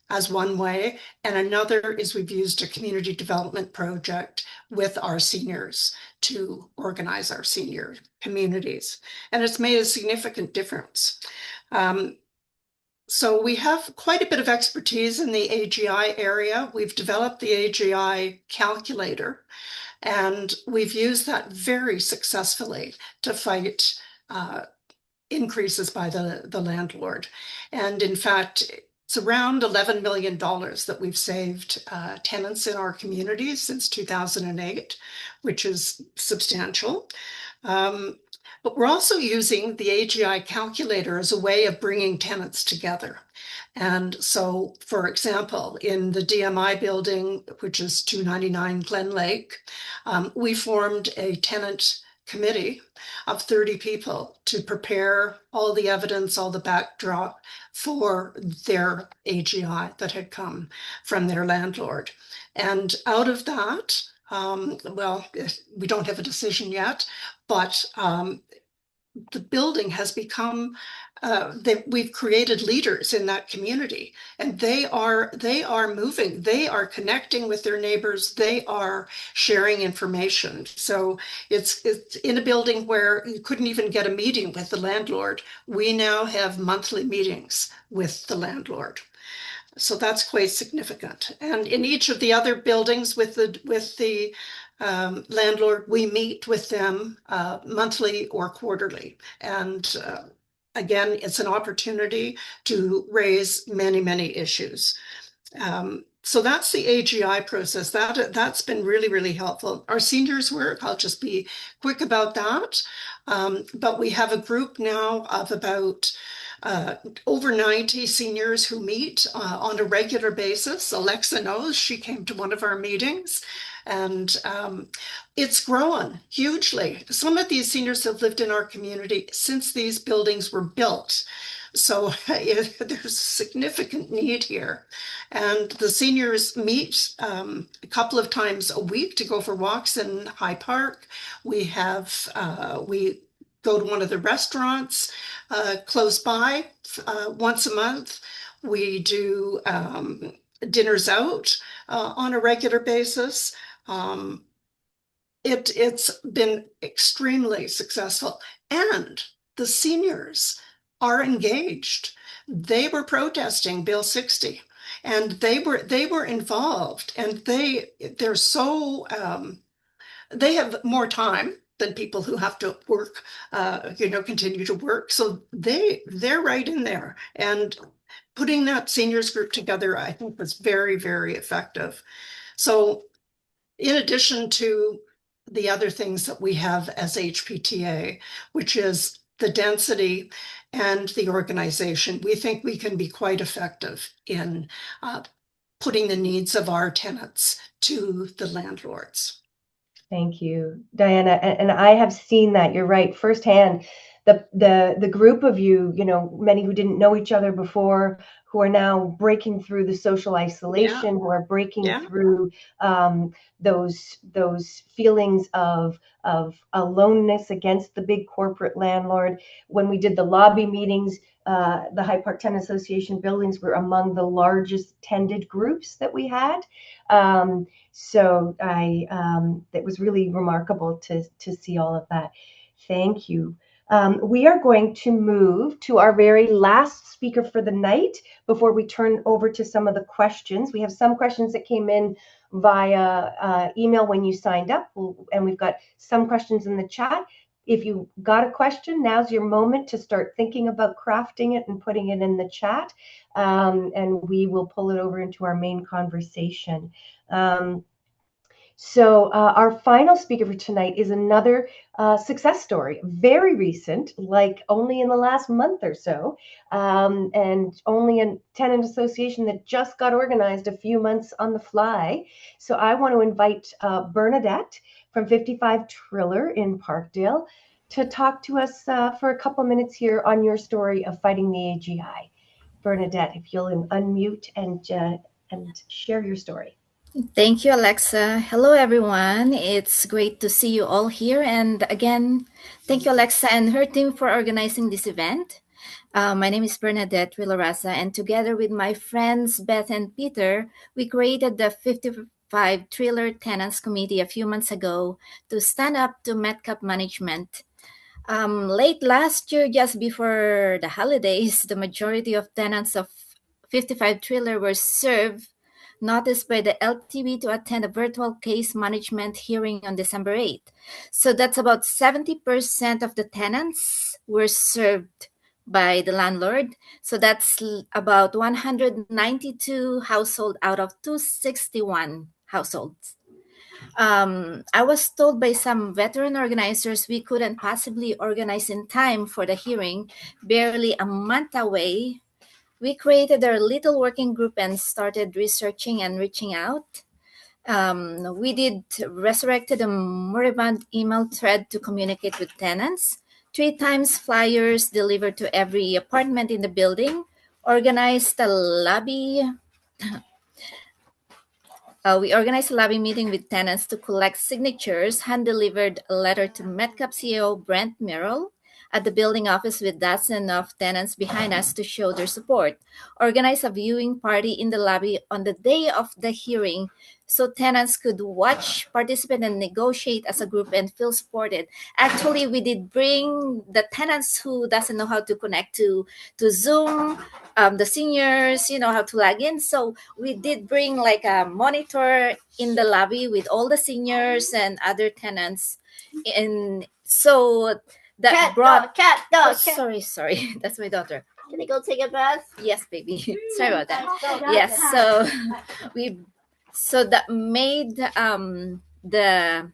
as one way, and another is we've used a community development project with our seniors to organize our senior communities, and it's made a significant difference. So we have quite a bit of expertise in the AGI area. We've developed the AGI calculator, and we've used that very successfully to fight increases by the landlord. And in fact, it's around $11 million that we've saved tenants in our communities since 2008, which is substantial. But we're also using the AGI calculator as a way of bringing tenants together. And so, for example, in the DMI building, which is 299 Glen Lake, we formed a tenant committee of 30 people to prepare all the evidence, all the backdrop for their AGI that had come from their landlord. And out of that, well, we don't have a decision yet, but the building has become, we've created leaders in that community, and they are moving, they are connecting with their neighbors, they are sharing information. So it's in a building where you couldn't even get a meeting with the landlord. We now have monthly meetings with the landlord. So that's quite significant. And in each of the other buildings with the landlord, we meet with them monthly or quarterly. And again, it's an opportunity to raise many, many issues. So that's the AGI process. That's been really, really helpful. Our seniors work, I'll just be quick about that. But we have a group now of about over 90 seniors who meet on a regular basis. Alexa knows, she came to one of our meetings, and it's grown hugely. Some of these seniors have lived in our community since these buildings were built. So there's significant need here. And the seniors meet a couple of times a week to go for walks in High Park. We go to one of the restaurants close by once a month. We do dinners out on a regular basis. It's been extremely successful, and the seniors are engaged. They were protesting Bill 60, and they were involved, and they're so they have more time than people who have to work, continue to work. So they're right in there, and putting that seniors group together, I think, was very, very effective. So in addition to the other things that we have as HPTA, which is the density and the organization, we think we can be quite effective in putting the needs of our tenants to the landlords. Thank you, Diana. And I have seen that, you're right, firsthand. The group of you, many who didn't know each other before, who are now breaking through the social isolation, who are breaking through those feelings of aloneness against the big corporate landlord. When we did the lobby meetings, the High Park Tenant Association buildings were among the largest attended groups that we had. So it was really remarkable to see all of that. Thank you. We are going to move to our very last speaker for the night before we turn over to some of the questions. We have some questions that came in via email when you signed up, and we've got some questions in the chat. If you got a question, now's your moment to start thinking about crafting it and putting it in the chat, and we will pull it over into our main conversation. So our final speaker for tonight is another success story, very recent, like only in the last month or so, and only a tenant association that just got organized a few months on the fly. So I want to invite Bernadette from 55 Triller in Parkdale to talk to us for a couple minutes here on your story of fighting the AGI. Bernadette, if you'll unmute and share your story. Thank you, Alexa. Hello, everyone. It's great to see you all here. And again, thank you, Alexa and her team for organizing this event. My name is Bernadette Villarasa, and together with my friends Beth and Peter, we created the 55 Triller Tenants Committee a few months ago to stand up to Metcalf management. Late last year, just before the holidays, the majority of tenants of 55 Triller were served notice by the LTB to attend a virtual case management hearing on December 8th. So that's about 70% of the tenants were served by the landlord. So that's about 192 households out of 261 households. I was told by some veteran organizers we couldn't possibly organize in time for the hearing, barely a month away. We created our little working group and started researching and reaching out. We did resurrected a moribund email thread to communicate with tenants, 3 times flyers delivered to every apartment in the building, organized a lobby. We organized a lobby meeting with tenants to collect signatures, hand-delivered a letter to Metcalf CEO Brent Merrill at the building office with dozens of tenants behind us to show their support, organized a viewing party in the lobby on the day of the hearing so tenants could watch, participate, and negotiate as a group and feel supported. Actually, we did bring the tenants who doesn't know how to connect to Zoom, the seniors, how to log in. So we did bring like a monitor in the lobby with all the seniors and other tenants. And so that Cat, brought cat, dog, Oh, cat. sorry, that's my daughter. Can I go take a bath? Yes, baby. Sorry about that. Go. Yes, so that made the what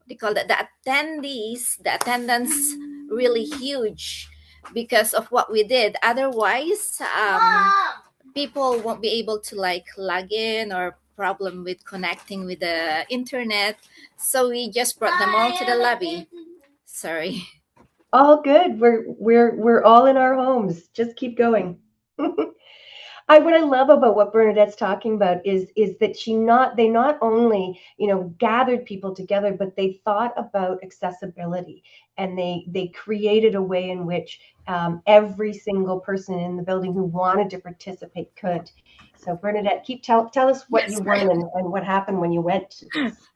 do you call that, the attendees, the attendance really huge because of what we did. Otherwise, people won't be able to like log in or problem with connecting with the internet. So we just brought them all to the lobby. Sorry. All good. We're all in our homes. Just keep going. What I love about what Bernadette's talking about is that they not only gathered people together, but they thought about accessibility, and they created a way in which every single person in the building who wanted to participate could. So Bernadette, tell us what you won and what happened when you went to this.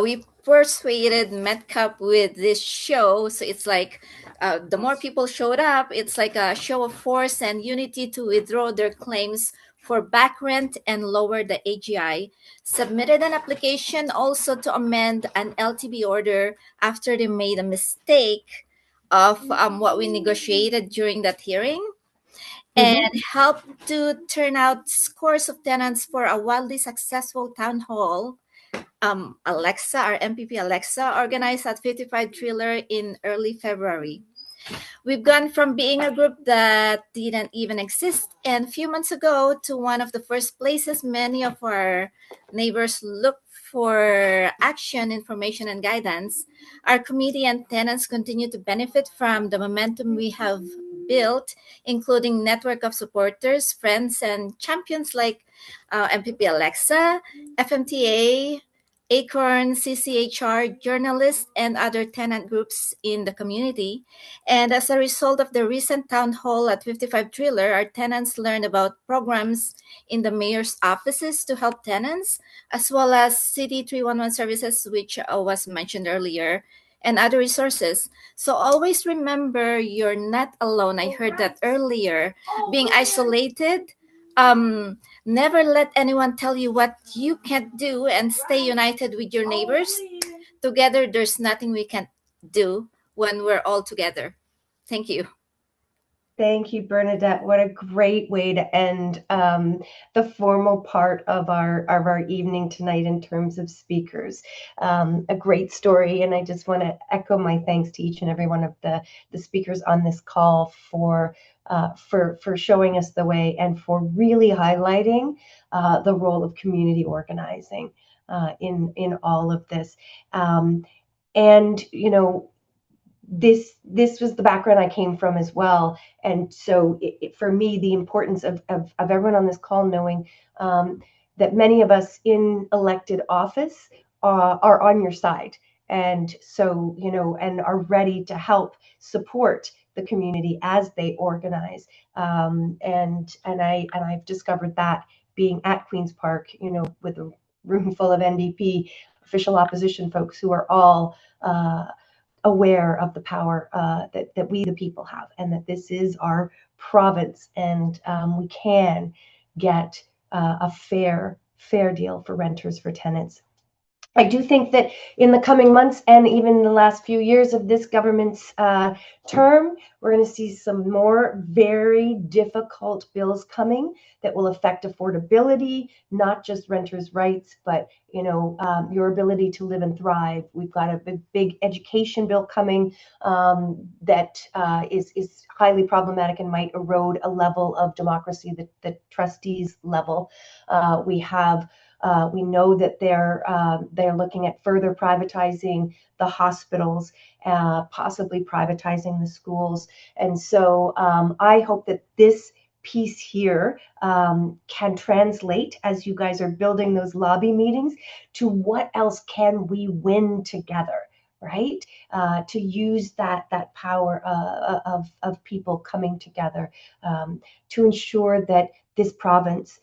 We persuaded Metcalf with this show, so it's like the more people showed up, it's like a show of force and unity to withdraw their claims for back rent and lower the AGI. Submitted an application also to amend an LTB order after they made a mistake of what we negotiated during that hearing, and helped to turn out scores of tenants for a wildly successful town hall. Alexa, our MPP Alexa, organized at 55 Thriller in early February. We've gone from being a group that didn't even exist and a few months ago to one of the first places many of our neighbors look for action, information, and guidance. Our committee and tenants continue to benefit from the momentum we have built, including network of supporters, friends, and champions like MPP Alexa, FMTA, Acorn, CCHR, journalists, and other tenant groups in the community. And as a result of the recent town hall at 55 Thriller, our tenants learned about programs in the mayor's offices to help tenants, as well as City 311 services, which was mentioned earlier, and other resources. So always remember you're not alone. I heard that earlier. Being isolated, never let anyone tell you what you can't do, and stay united with your neighbors. Together, there's nothing we can't do when we're all together. Thank you. Thank you, Bernadette. What a great way to end the formal part of our evening tonight in terms of speakers. A great story, and I just want to echo my thanks to each and every one of the speakers on this call for showing us the way and for really highlighting the role of community organizing in all of this. And this was the background I came from as well. And so for me, the importance of everyone on this call knowing that many of us in elected office are on your side. And so, and are ready to help support the community as they organize. And I've discovered that being at Queen's Park, with a room full of NDP official opposition folks who are all aware of the power that we the people have, and that this is our province, and we can get a fair deal for renters, for tenants. I do think that in the coming months and even the last few years of this government's term, we're going to see some more very difficult bills coming that will affect affordability, not just renters' rights, but your ability to live and thrive. We've got a big education bill coming that is highly problematic and might erode a level of democracy, the trustees level. We know that they're looking at further privatizing the hospitals, possibly privatizing the schools. And so I hope that this piece here can translate, as you guys are building those lobby meetings, to what else can we win together, right? To use that power of people coming together to ensure that this province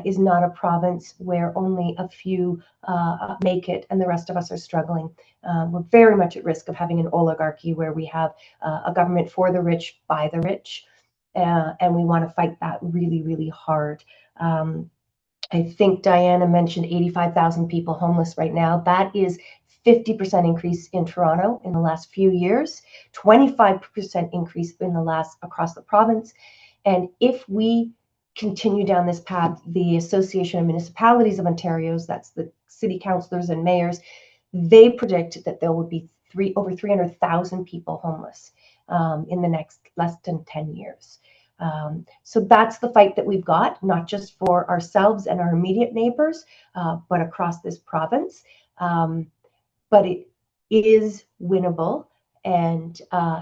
is not a province where only a few make it and the rest of us are struggling. We're very much at risk of having an oligarchy where we have a government for the rich, by the rich, and we want to fight that really, really hard. I think Diana mentioned 85,000 people homeless right now. That is 50% increase in Toronto in the last few years, 25% increase across the province. And if we continue down this path, the Association of Municipalities of Ontario, that's the city councillors and mayors, they predict that there will be over 300,000 people homeless in the next less than 10 years. So that's the fight that we've got, not just for ourselves and our immediate neighbors, but across this province. But it is winnable, and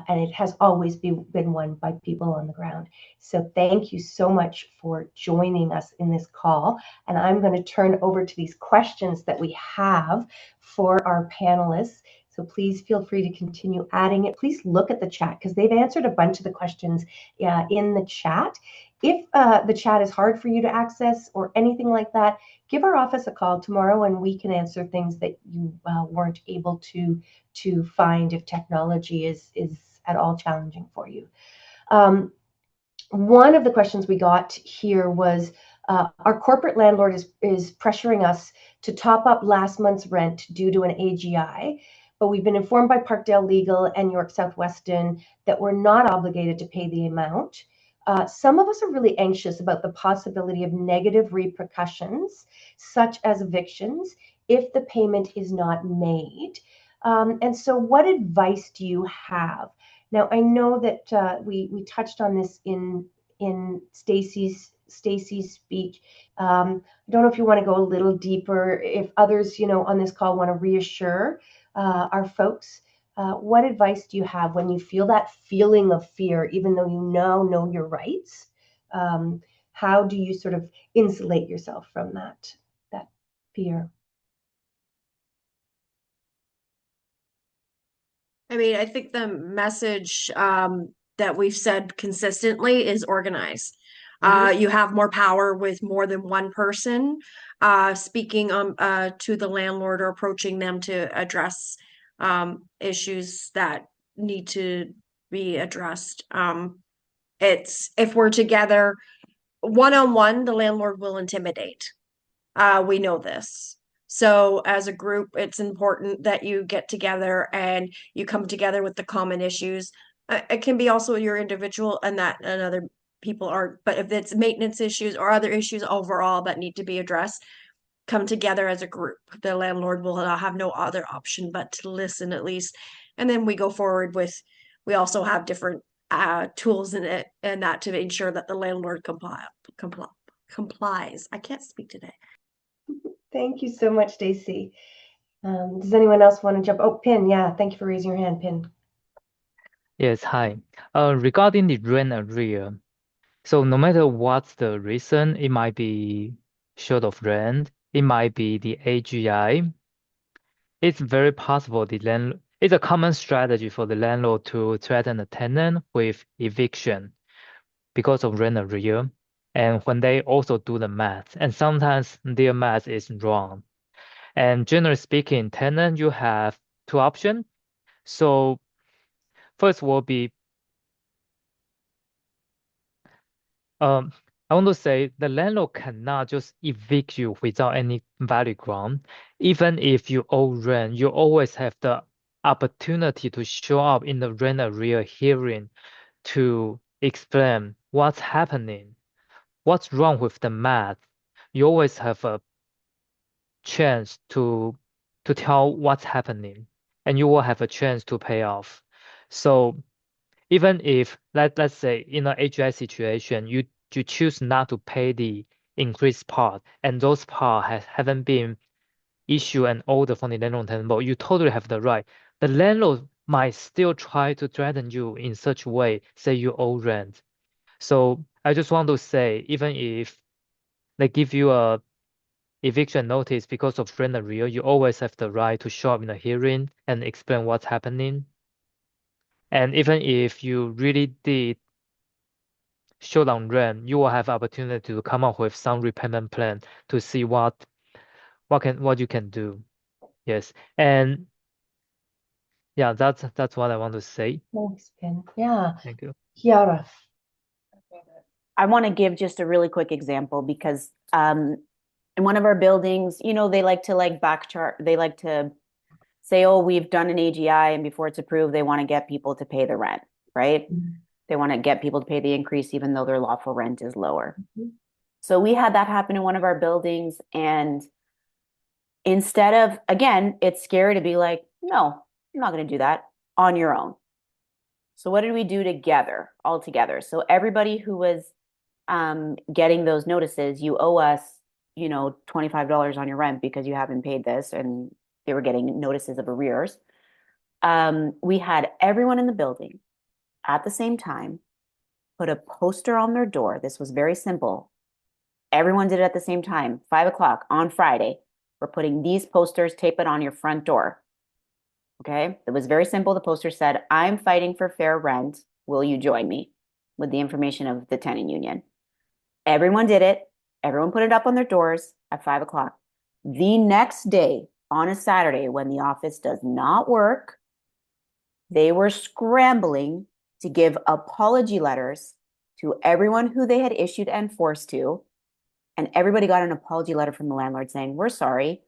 it has always been won by people on the ground. So thank you so much for joining us in this call. And I'm going to turn over to these questions that we have for our panelists. So please feel free to continue adding it. Please look at the chat because they've answered a bunch of the questions in the chat. If the chat is hard for you to access or anything like that, give our office a call tomorrow and we can answer things that you weren't able to find if technology is at all challenging for you. One of the questions we got here was, our corporate landlord is pressuring us to top up last month's rent due to an AGI, but we've been informed by Parkdale Legal and York South-Weston that we're not obligated to pay the amount. Some of us are really anxious about the possibility of negative repercussions, such as evictions, if the payment is not made. And so what advice do you have? Now, I know that we touched on this in Stacey's speech. I don't know if you want to go a little deeper, if others, on this call want to reassure our folks. What advice do you have when you feel that feeling of fear, even though you now know your rights? How do you sort of insulate yourself from that fear? I mean, I think the message that we've said consistently is organize. You have more power with more than one person speaking to the landlord or approaching them to address issues that need to be addressed. It's if we're together one-on-one, the landlord will intimidate. We know this. So as a group, it's important that you get together and you come together with the common issues. It can be also your individual and other people are, but if it's maintenance issues or other issues overall that need to be addressed, come together as a group. The landlord will have no other option but to listen at least. And then we go forward with, we also have different tools in it and that to ensure that the landlord complies. I can't speak today. Thank you so much, Stacey. Does anyone else want to jump? Oh, Pin, yeah, thank you for raising your hand, Pin. Yes, hi. Regarding the rent arrear, so no matter what's the reason, it might be short of rent, it might be the AGI. It's very possible it's a common strategy for the landlord to threaten the tenant with eviction because of rent arrear. And when they also do the math, and sometimes their math is wrong. And generally speaking, tenant, you have two options. So first will be, I I want to say the landlord cannot just evict you without any valid ground. Even if you owe rent, you always have the opportunity to show up in the rent arrear hearing to explain what's happening, what's wrong with the math. You always have a chance to tell what's happening, and you will have a chance to pay off. So even if let's say in an AGI situation, you choose not to pay the increased part, and those part haven't been issued an order from the landlord tenant board, you totally have the right. The landlord might still try to threaten you in such a way, say you owe rent. So I just want to say, even if they give you a eviction notice because of rent arrear, you always have the right to show up in a hearing and explain what's happening. And even if you really did show down rent, you will have opportunity to come up with some repayment plan to see what you can do. Yes. And yeah, that's what I want to say. Thanks, Pin. Yeah. Thank you. Kiara. I want to give just a really quick example because in one of our buildings, they like to back chart. They like to say, oh, we've done an AGI, and before it's approved, they want to get people to pay the rent, right? They want to get people to pay the increase even though their lawful rent is lower. So we had that happen in one of our buildings, and instead of, again, it's scary to be like, no, you're not going to do that on your own. So what did we do together, all together? So everybody who was getting those notices, you owe us, $25 on your rent because you haven't paid this, and they were getting notices of arrears. We had everyone in the building at the same time put a poster on their door. This was very simple. Everyone did it at the same time, 5:00 on Friday. We're putting these posters, tape it on your front door. Okay, it was very simple. The poster said, I'm fighting for fair rent. Will you join me? With the information of the tenant union. Everyone did it. Everyone put it up on their doors at 5:00. The next day, on a Saturday, when the office does not work, they were scrambling to give apology letters to everyone who they had issued N4s to. And everybody got an apology letter from the landlord saying, we're sorry.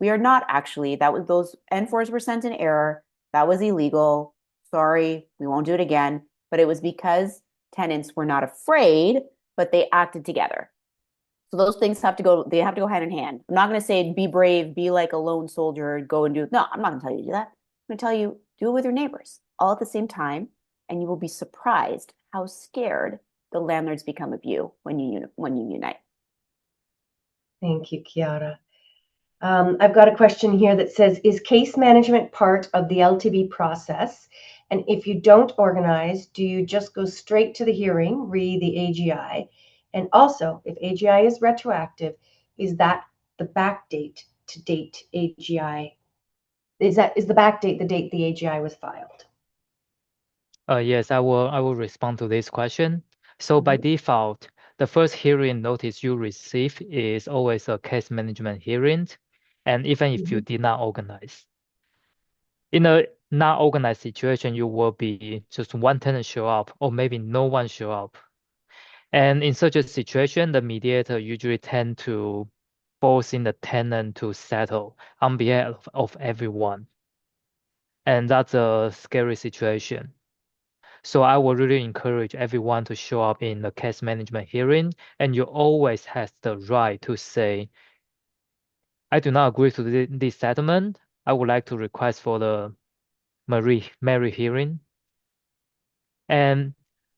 We are not actually, those N4s were sent in error. That was illegal. Sorry, we won't do it again. But it was because tenants were not afraid, but they acted together. So those things have to go hand in hand. I'm not going to say be brave, be like a lone soldier, go and do it. No, I'm not going to tell you to do that. I'm going to tell you, do it with your neighbors all at the same time. And you will be surprised how scared the landlords become of you when you unite. Thank you, Kiara. I've got a question here that says, is case management part of the LTB process? And if you don't organize, do you just go straight to the hearing, re the AGI? And also, if AGI is retroactive, is that the back date to date AGI? Is the back date the date the AGI was filed? Yes, I will respond to this question. So by default, the first hearing notice you receive is always a case management hearing, and even if you did not organize. In a not organized situation, you will be just one tenant show up, or maybe no one show up. And in such a situation, the mediator usually tend to force in the tenant to settle on behalf of everyone. And that's a scary situation. So I would really encourage everyone to show up in the case management hearing, and you always have the right to say, I do not agree to this settlement. I would like to request for the Mary hearing. And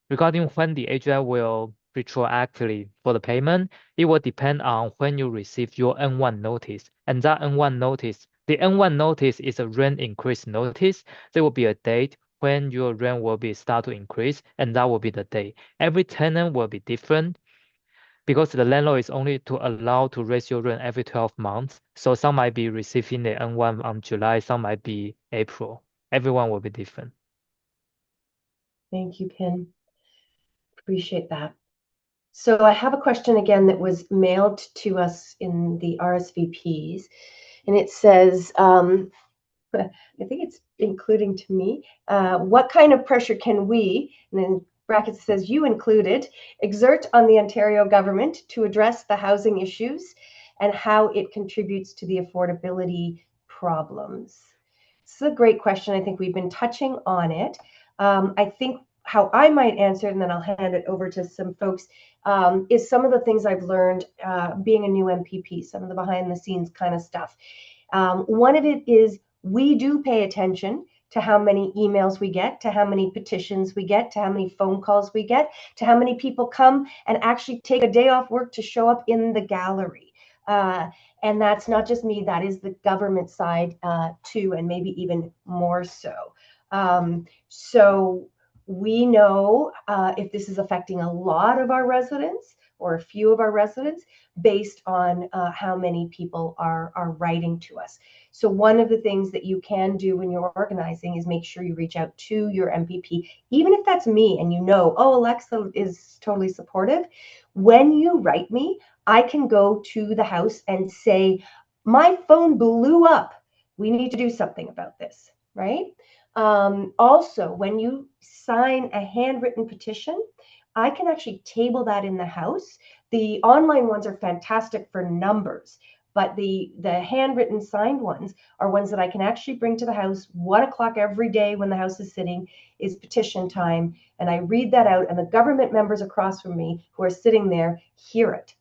regarding when the AGI will retroactively for the payment, it will depend on when you receive your N1 notice. And that N1 notice, the N1 notice is a rent increase notice. There will be a date when your rent will be start to increase, and that will be the date. Every tenant will be different because the landlord is only to allow to raise your rent every 12 months. So some might be receiving the N1 on July, some might be April. Everyone will be different. Thank you, Pin. Appreciate that. So I have a question again that was mailed to us in the RSVPs, and it says, I think it's including to me, what kind of pressure can we, and then brackets says, you included, exert on the Ontario government to address the housing issues and how it contributes to the affordability problems. This is a great question. I think we've been touching on it. I think how I might answer it, and then I'll hand it over to some folks, is some of the things I've learned being a new MPP, some of the behind the scenes kind of stuff. One of it is we do pay attention to how many emails we get, to how many petitions we get, to how many phone calls we get, to how many people come and actually take a day off work to show up in the gallery. And that's not just me, that is the government side too, and maybe even more so. So we know if this is affecting a lot of our residents or a few of our residents based on how many people are writing to us. So one of the things that you can do when you're organizing is make sure you reach out to your MPP, even if that's me and you know, oh, Alexa is totally supportive. When you write me, I can go to the house and say, my phone blew up. We need to do something about this, right? Also, when you sign a handwritten petition, I can actually table that in the house. The online ones are fantastic for numbers, but the handwritten signed ones are ones that I can actually bring to the house. 1 o'clock every day when the house is sitting is petition time, and I read that out, and the government members across from me who are sitting there hear it.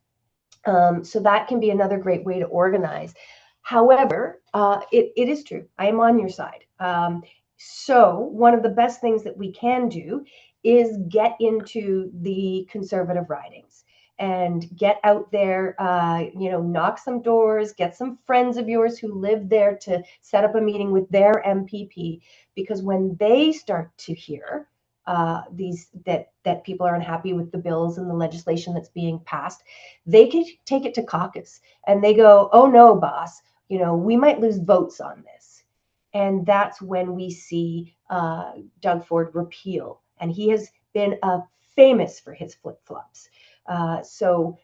So that can be another great way to organize. However, it is true. I am on your side. So one of the best things that we can do is get into the conservative ridings and get out there, knock some doors, get some friends of yours who live there to set up a meeting with their MPP, because when they start to hear that people are unhappy with the bills and the legislation that's being passed, they can take it to caucus and they go, oh no, boss, we might lose votes on this. And that's when we see Doug Ford repeal. And he has been famous for his flip-flops. So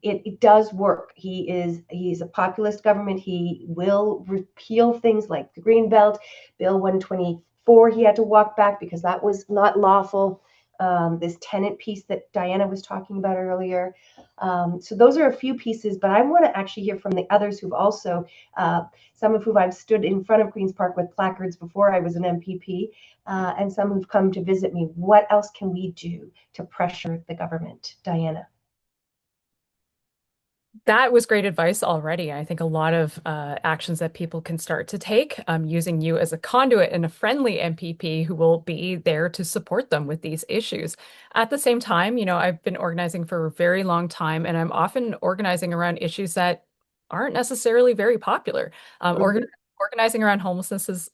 it does work. He's a populist government. He will repeal things like the Greenbelt, Bill 124. He had to walk back because that was not lawful. This tenant piece that Diana was talking about earlier. So those are a few pieces, but I want to actually hear from the others who've also, some of whom I've stood in front of Queen's Park with placards before I was an MPP, and some who've come to visit me. What else can we do to pressure the government? Diana. That was great advice already. I think a lot of actions that people can start to take, using you as a conduit and a friendly MPP who will be there to support them with these issues. At the same time, I've been organizing for a very long time, and I'm often organizing around issues that aren't necessarily very popular. Organizing around homelessness is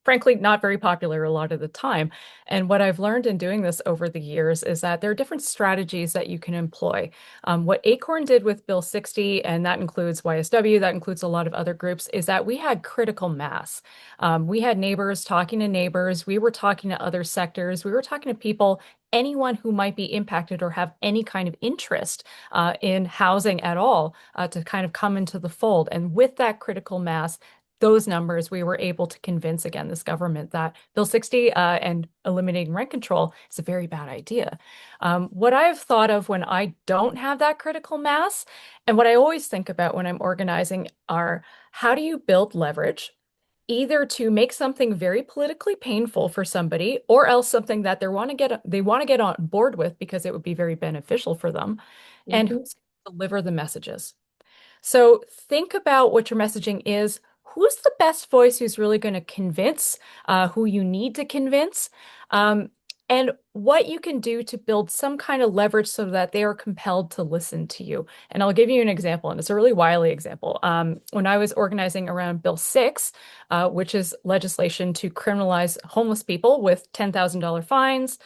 frankly not very popular a lot of the time. And what I've learned in doing this over the years is that there are different strategies that you can employ. What Acorn did with Bill 60, and that includes YSW, that includes a lot of other groups, is that we had critical mass. We had neighbors talking to neighbors. We were talking to other sectors. We were talking to people, anyone who might be impacted or have any kind of interest in housing at all, to kind of come into the fold. And with that critical mass, those numbers, we were able to convince, again, this government that Bill 60 and eliminating rent control is a very bad idea. What I've thought of when I don't have that critical mass, and what I always think about when I'm organizing, are how do you build leverage, either to make something very politically painful for somebody, or else something that they want to get on board with because it would be very beneficial for them, and who's going to deliver the messages. So think about what your messaging is. Who's the best voice who's really going to convince who you need to convince, and what you can do to build some kind of leverage so that they are compelled to listen to you. And I'll give you an example, and it's a really wily example. When I was organizing around Bill 6, which is legislation to criminalize homeless people with $10,000 fines,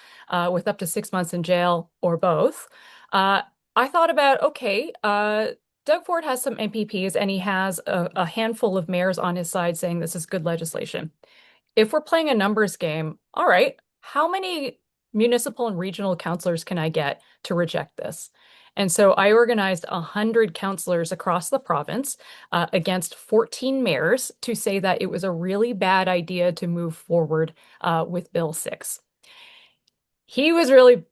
with up to 6 months in jail, or both, I thought about, okay, Doug Ford has some MPPs and he has a handful of mayors on his side saying this is good legislation. If we're playing a numbers game, all right, how many municipal and regional councilors can I get to reject this? And so I organized 100 councilors across the province against 14 mayors to say that it was a really bad idea to move forward with Bill 6. he was really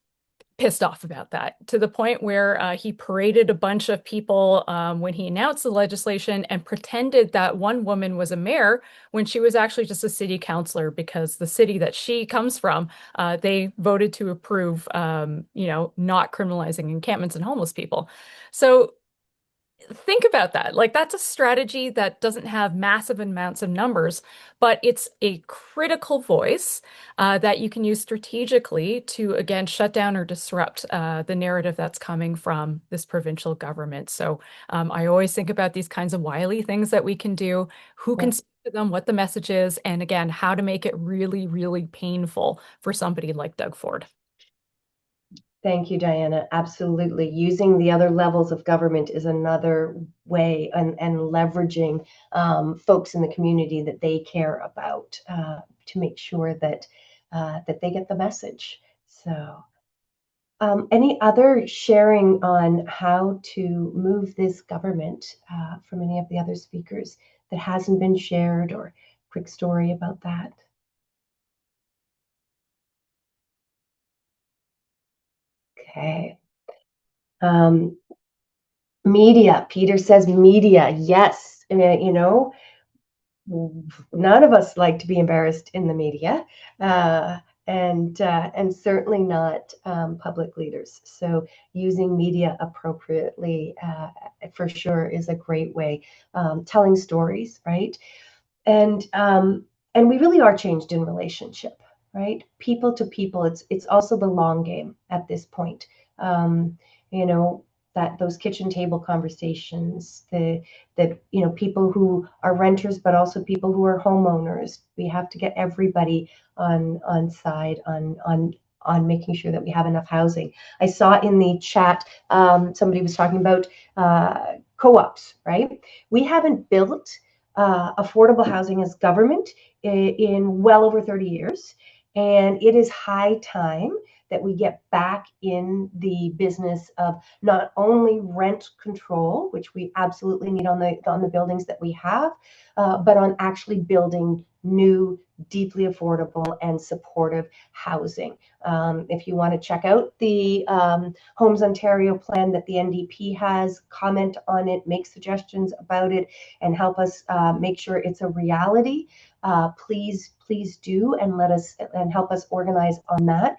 pissed off about that to the point where he paraded a bunch of people when he announced the legislation and pretended that one woman was a mayor when she was actually just a city councilor because the city that she comes from, they voted to approve, not criminalizing encampments and homeless people. So think about that. Like, that's a strategy that doesn't have massive amounts of numbers, but it's a critical voice that you can use strategically to, again, shut down or disrupt the narrative that's coming from this provincial government. So I always think about these kinds of wily things that we can do, who can Yeah. speak to them, what the message is, and again, how to make it really, really painful for somebody like Doug Ford. Thank you, Diana. Absolutely. Using the other levels of government is another way, and leveraging folks in the community that they care about to make sure that that they get the message. So, any other sharing on how to move this government from any of the other speakers that hasn't been shared, or quick story about that? Okay. Um, Media. Peter says media. Yes. None of us like to be embarrassed in the media, uh, and certainly not public leaders. So using media appropriately, for sure, is a great way. Telling stories, right? and um, and we really are changed in relationship, right? People to people. It's also the long game at this point. Um, you know that those kitchen table conversations, the people who are renters, but also people who are homeowners. We have to get everybody on side on making sure that we have enough housing. I saw in the chat somebody was talking about co-ops, right? We haven't built affordable housing as government in well over 30 years. And it is high time that we get back in the business of not only rent control, which we absolutely need on the buildings that we have, but on actually building new, deeply affordable and supportive housing. If you want to check out the Homes Ontario plan that the NDP has, comment on it, make suggestions about it, and help us make sure it's a reality, please do, and help us organize on that.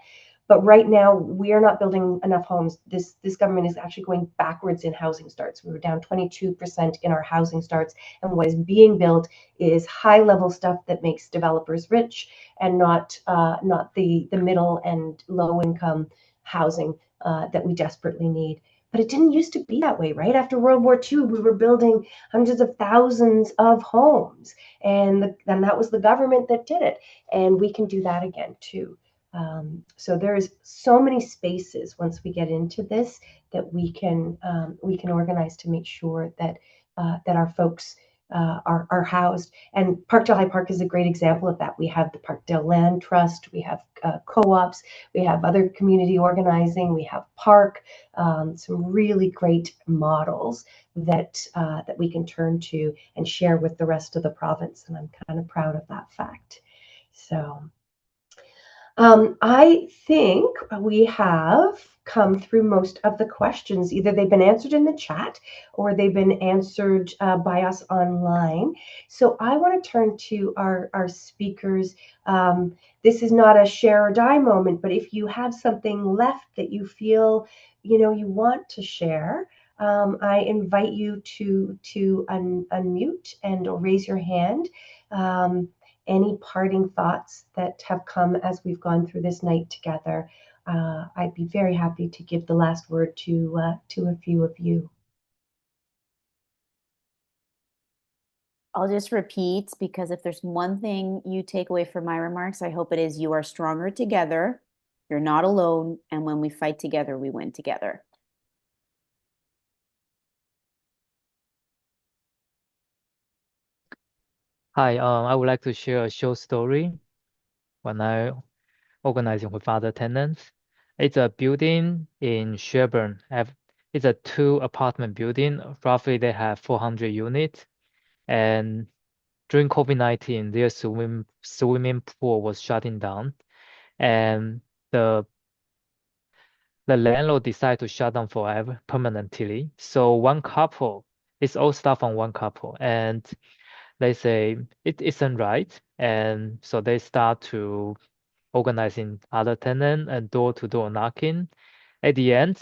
But right now, we are not building enough homes. This government is actually going backwards in housing starts. We were down 22% in our housing starts, and what is being built is high level stuff that makes developers rich, and not the middle and low income housing that we desperately need. But it didn't used to be that way, right? After World War II, we were building hundreds of thousands of homes, and that was the government that did it. And we can do that again too. So there's so many spaces once we get into this that we can organize to make sure that that our folks are housed. And Parkdale High Park is a great example of that. We have the Parkdale Land Trust, we have co-ops, we have other community organizing, we have park, some really great models that that we can turn to and share with the rest of the province. And I'm kind of proud of that fact. So I think we have come through most of the questions. Either they've been answered in the chat or they've been answered by us online. So I want to turn to our speakers. This is not a share or die moment, but if you have something left that you feel, you want to share, I invite you to unmute and or raise your hand. Any parting thoughts that have come as we've gone through this night together? I'd be very happy to give the last word to a few of you. I'll just repeat, because if there's one thing you take away from my remarks, I hope it is you are stronger together. You're not alone. And when we fight together, we win together. Hi, I would like to share a short story when I organizing with other tenants. It's a building in Sherburne. It's a 2 apartment building. Roughly, they have 400 units. And during COVID-19, their swimming pool was shutting down, and the the landlord decided to shut down forever permanently. So one couple, it's all stuff on one couple, and they say it isn't right, and so they start to organizing other tenant and door-to-door knocking. At the end,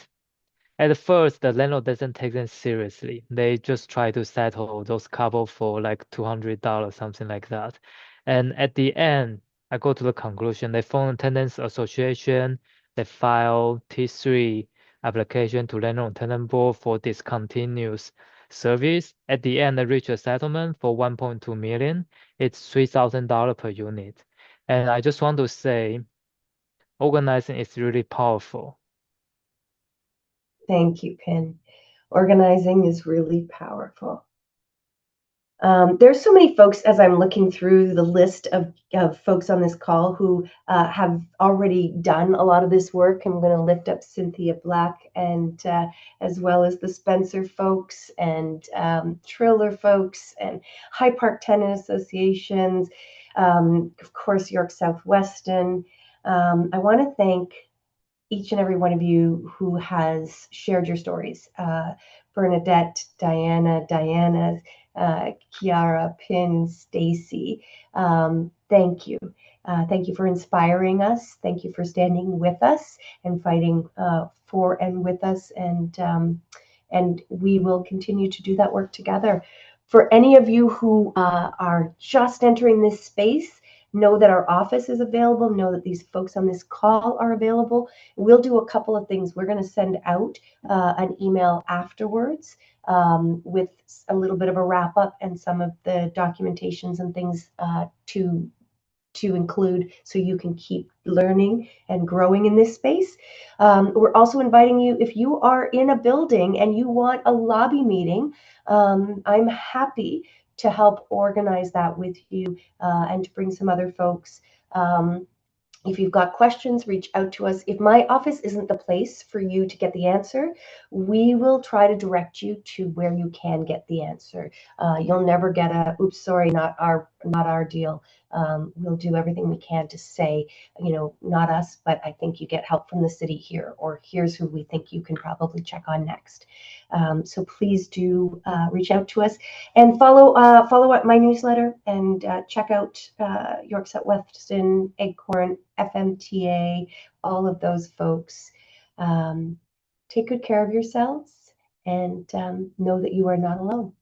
at first, the landlord doesn't take them seriously. They just try to settle those couple for like $200, something like that. And at the end, I go to the conclusion. They form a tenants association. They file T3 application to landlord and tenant board for discontinuous service. At the end, they reach a settlement for 1.2 million. It's $3,000 per unit. And I just want to say, organizing is really powerful. Thank you, Pin. Organizing is really powerful. There's so many folks, as I'm looking through the list of folks on this call who have already done a lot of this work. I'm going to lift up Cynthia Black, and as well as the Spencer folks and Triller folks and High Park Tenant Associations, of course, York Southwestern. I want to thank each and every one of you who has shared your stories. Bernadette, Diana, Kiara, Pin, Stacy. Thank you. Thank you for inspiring us. Thank you for standing with us and fighting for and with us. And we will continue to do that work together. For any of you who are just entering this space, know that our office is available. Know that these folks on this call are available. We'll do a couple of things. We're going to send out an email afterwards with a little bit of a wrap up and some of the documentations and things to include so you can keep learning and growing in this space. We're also inviting you, if you are in a building and you want a lobby meeting, I'm happy to help organize that with you and to bring some other folks. If you've got questions, reach out to us. If my office isn't the place for you to get the answer, we will try to direct you to where you can get the answer. You'll never get a, oops, sorry, not our deal. We'll do everything we can to say, not us, but I think you get help from the city here, or here's who we think you can probably check on next. So please do reach out to us and follow up my newsletter and check out York Southwestern, Acorn, FMTA, all of those folks. Take good care of yourselves and know that you are not alone.